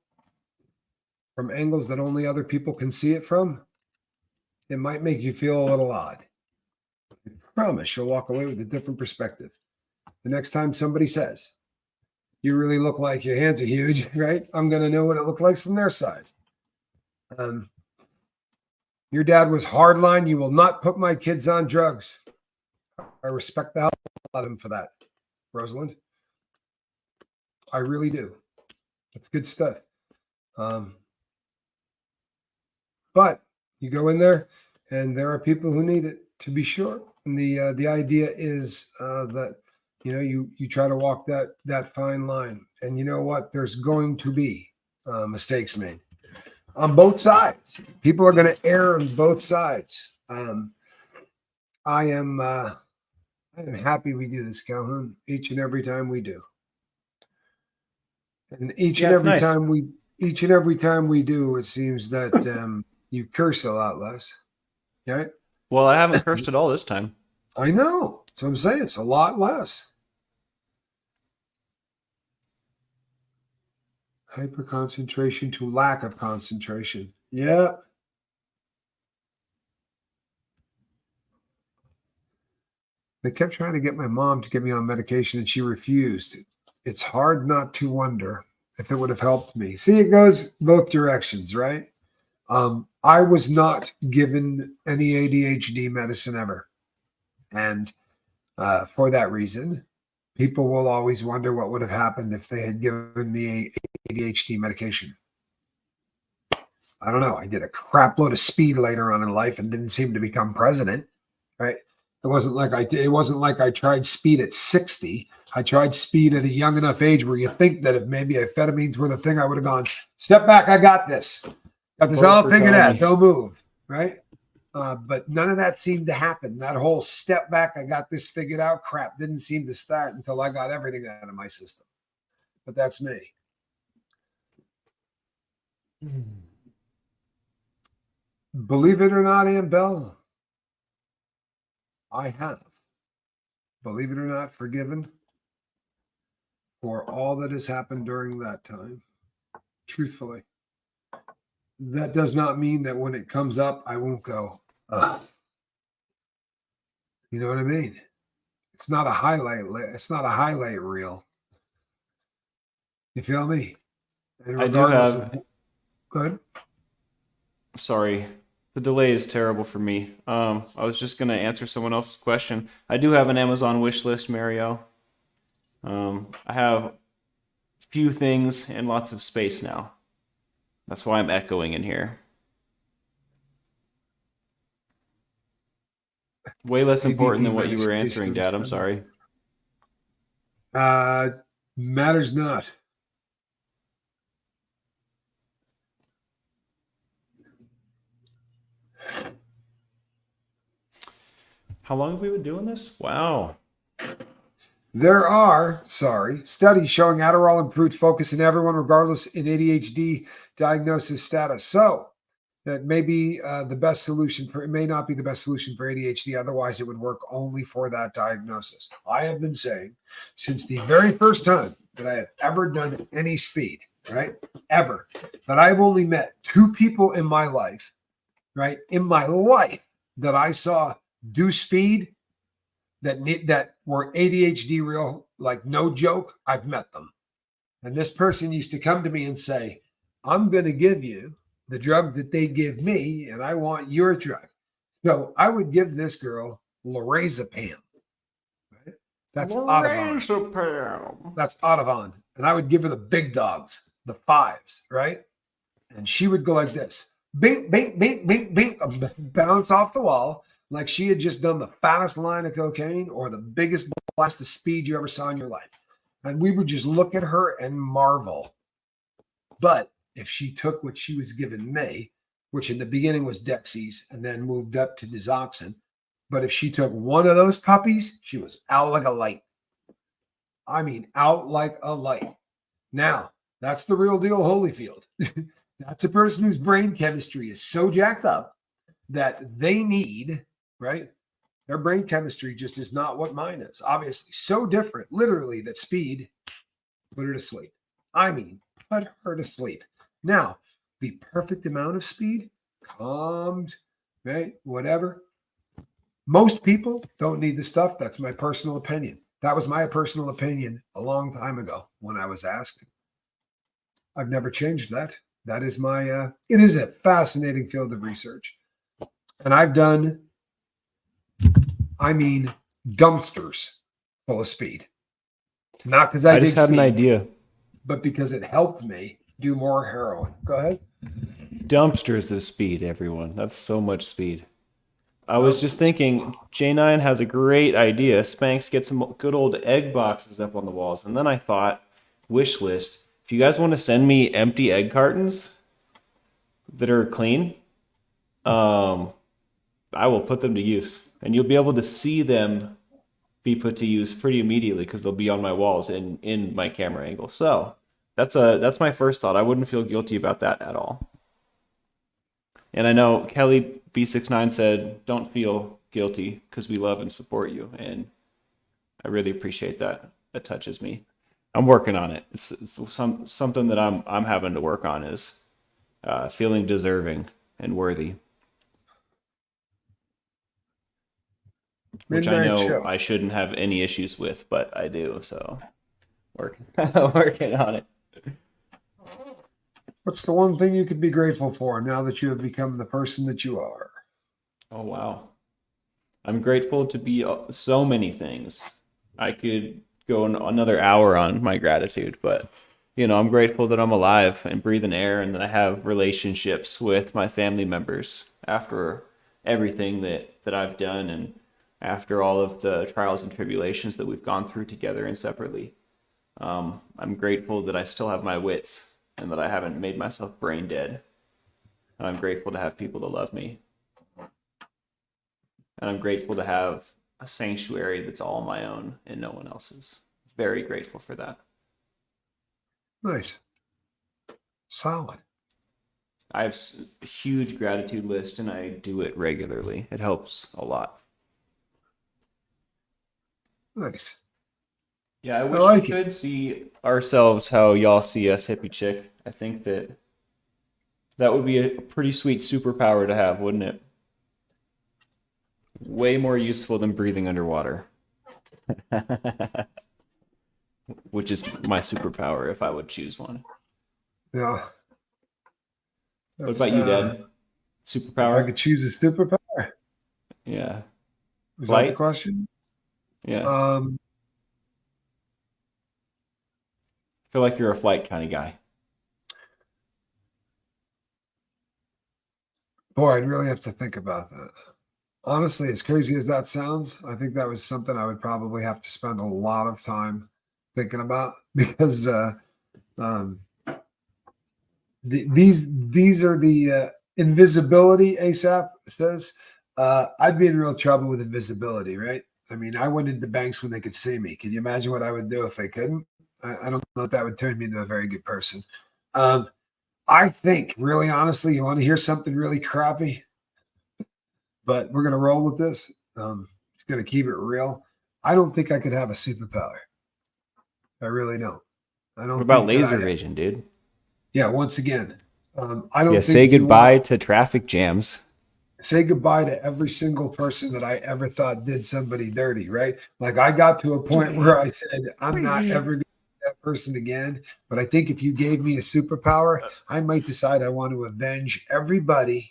from angles that only other people can see it from, it might make you feel a little odd. I promise you'll walk away with a different perspective. The next time somebody says, you really look like your hands are huge, right? I'm going to know what it looked like from their side. Your dad was hardline. You will not put my kids on drugs. I respect the hell out of him for that, Rosalind. I really do. That's good stuff. But you go in there, and there are people who need it, to be sure. And the idea is that you try to walk that fine line. And you know what? There's going to be mistakes made on both sides. People are going to err on both sides. I am happy we do this, Calhoun, each and every time we do. And each and every time we do, it seems that you curse a lot less. Right? Well, I haven't cursed at all this time. I know. So I'm saying it's a lot less. Hyperconcentration to lack of concentration. Yeah. They kept trying to get my mom to get me on medication and she refused. It's hard not to wonder if it would have helped me. See, it goes both directions, right? I was not given any ADHD medicine ever. And for that reason, people will always wonder what would have happened if they had given me ADHD medication. I don't know. I did a crap load of speed later on in life and didn't seem to become president, right? It wasn't like I tried speed at 60. I tried speed at a young enough age where you think that if maybe amphetamines were the thing, I would have gone, step back, I got this. Got this all figured out. Don't move. Right? But none of that seemed to happen. That whole step back, I got this figured out crap didn't seem to start until I got everything out of my system. But that's me. Believe it or not, Aunt Bell, I have, believe it or not, forgiven for all that has happened during that time. Truthfully. That does not mean that when it comes up, I won't go, ugh. You know what I mean? It's not a highlight. It's not a highlight reel. You feel me? And I do have. Good. Sorry, the delay is terrible for me. I was just gonna answer someone else's question. I do have an Amazon wish list, Mario. I have few things and lots of space now. That's why I'm echoing in here. Way less important than what you were answering, Dad. I'm sorry. Matters not. How long have we been doing this? Wow. There are, studies showing Adderall improved focus in everyone, regardless in ADHD diagnosis status. So that may be the best solution for, it may not be the best solution for ADHD. Otherwise, it would work only for that diagnosis. I have been saying since the very first time that I have ever done any speed, right? Ever. But I've only met 2 people in my life, right? In my life that I saw do speed that were ADHD real, like no joke. I've met them. And this person used to come to me and say, I'm going to give you the drug that they give me, and I want your drug. So I would give this girl lorazepam. Right? That's Audubon. That's Audubon. And I would give her the big dogs, the 5s, right? And she would go like this. Bing, bing, bing, bing, bing, bounce off the wall like she had just done the fattest line of cocaine or the biggest blast of speed you ever saw in your life. And we would just look at her and marvel. But if she took what she was giving me, which in the beginning was Dexies and then moved up to Dizoxin, but if she took one of those puppies, she was out like a light. I mean, out like a light. Now, that's the real deal Holyfield. That's a person whose brain chemistry is so jacked up that they need, right? Their brain chemistry just is not what mine is. Obviously, so different, literally, that speed put her to sleep. I mean, put her to sleep. Now, the perfect amount of speed, calmed, right? Whatever. Most people don't need the stuff. That's my personal opinion. That was my personal opinion a long time ago when I was asked. I've never changed that. That is my, it is a fascinating field of research. And I've done, I mean, dumpsters full of speed. Not because I just had an idea, but because it helped me do more heroin. Go ahead. Dumpsters of speed, everyone. That's so much speed. I was just thinking, J9 has a great idea. Spanks, get some good old egg boxes up on the walls. And then I thought, wish list. If you guys want to send me empty egg cartons that are clean, I will put them to use. And you'll be able to see them be put to use pretty immediately because they'll be on my walls in my camera angle. So that's my first thought. I wouldn't feel guilty about that at all. And I know Kelly B69 said, don't feel guilty because we love and support you. And I really appreciate that. That touches me. I'm working on it. It's something that I'm having to work on is feeling deserving and worthy. Which I know I shouldn't have any issues with, but I do. So working on it. What's the one thing you could be grateful for now that you have become the person that you are? Oh, wow. I'm grateful to be so many things. I could go another hour on my gratitude, but I'm grateful that I'm alive and breathing air and that I have relationships with my family members after everything that I've done. And after all of the trials and tribulations that we've gone through together and separately. I'm grateful that I still have my wits and that I haven't made myself brain dead. And I'm grateful to have people that love me. And I'm grateful to have a sanctuary that's all my own and no one else's. Very grateful for that. Nice. Solid. I have a huge gratitude list and I do it regularly. It helps a lot. Nice. Yeah, I wish like we could see ourselves how y'all see us, hippie chick. I think that would be a pretty sweet superpower to have, wouldn't it? Way more useful than breathing underwater. Which is my superpower if I would choose one. Yeah. What about you, Dad? If I Superpower? could choose a superpower, Yeah. is that the Flight? question? Yeah. I feel like you're a flight kind of guy. Boy, I'd really have to think about that. Honestly, as crazy as that sounds, I think that was something I would probably have to spend a lot of time thinking about because these are the invisibility. ASAP says I'd be in real trouble with invisibility, right? I mean, I went into banks when they could see me. Can you imagine what I would do if they couldn't? I don't know if that would turn me into a very good person. I think, really honestly, you want to hear something really crappy, but we're going to roll with this. It's going to keep it real. I don't think I could have a superpower. I really don't. I don't What about think that laser vision, dude? Yeah, once again, I don't Yeah, think say you goodbye to traffic jams. say goodbye to every single person that I ever thought did somebody dirty, right? Like I got to a point where I said, I'm not ever going to be that person again. But I think if you gave me a superpower, I might decide I want to avenge everybody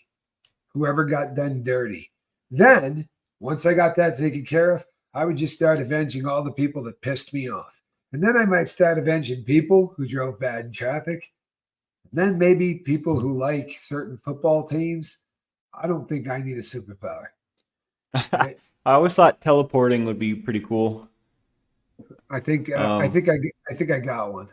who ever got done dirty. Then, once I got that taken care of, I would just start avenging all the people that pissed me off. And then I might start avenging people who drove bad in traffic. And then maybe people who like certain football teams. I don't think I need a superpower. I Right? always thought teleporting would be pretty cool. I think Um, I think I got one.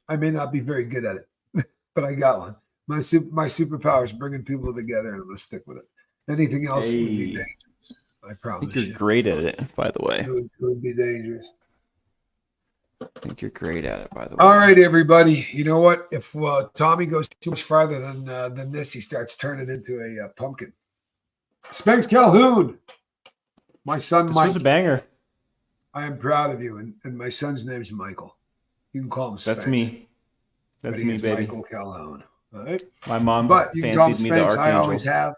I may not be very good at it, but I got one. My superpower is bringing people together, and I'm gonna stick with it. Anything else would be hey, dangerous. I I think promise you're you. great at it, by the way. It would be dangerous. I think you're great at it, by the All way. right, everybody. You know what? If Tommy goes too much farther than this, he starts turning into a pumpkin. Spanks Calhoun, my son This Mike. was a banger. I am proud of you, and my son's name's Michael. You can call him Spanks. That's me. But That's he me, is baby. Michael Calhoun. All right. My mom But you can call him fancied me the Spanks. I always archangel. have.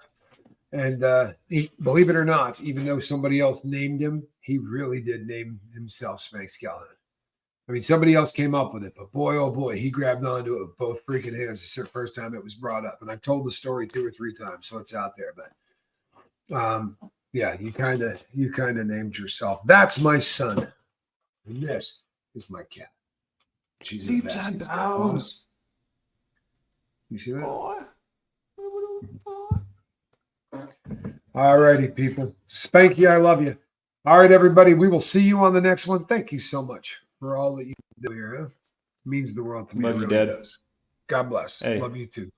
And believe it or not, even though somebody else named him, he really did name himself Spanks Calhoun. I mean, somebody else came up with it, but boy, oh boy, he grabbed onto it with both freaking hands. It's the first time it was brought up. And I've told the story 2 or 3 times, so it's out there. But yeah, you kind of named yourself. That's my son. And this is my cat. She's a Leaps and basket. bounds. You see that? All righty, people. Spanky, I love you. All right, everybody. We will see you on the next one. Thank you so much for all that you do here. Huh? It means the world to me. Love It you, really Dad. does. God bless. Hey. Love you too.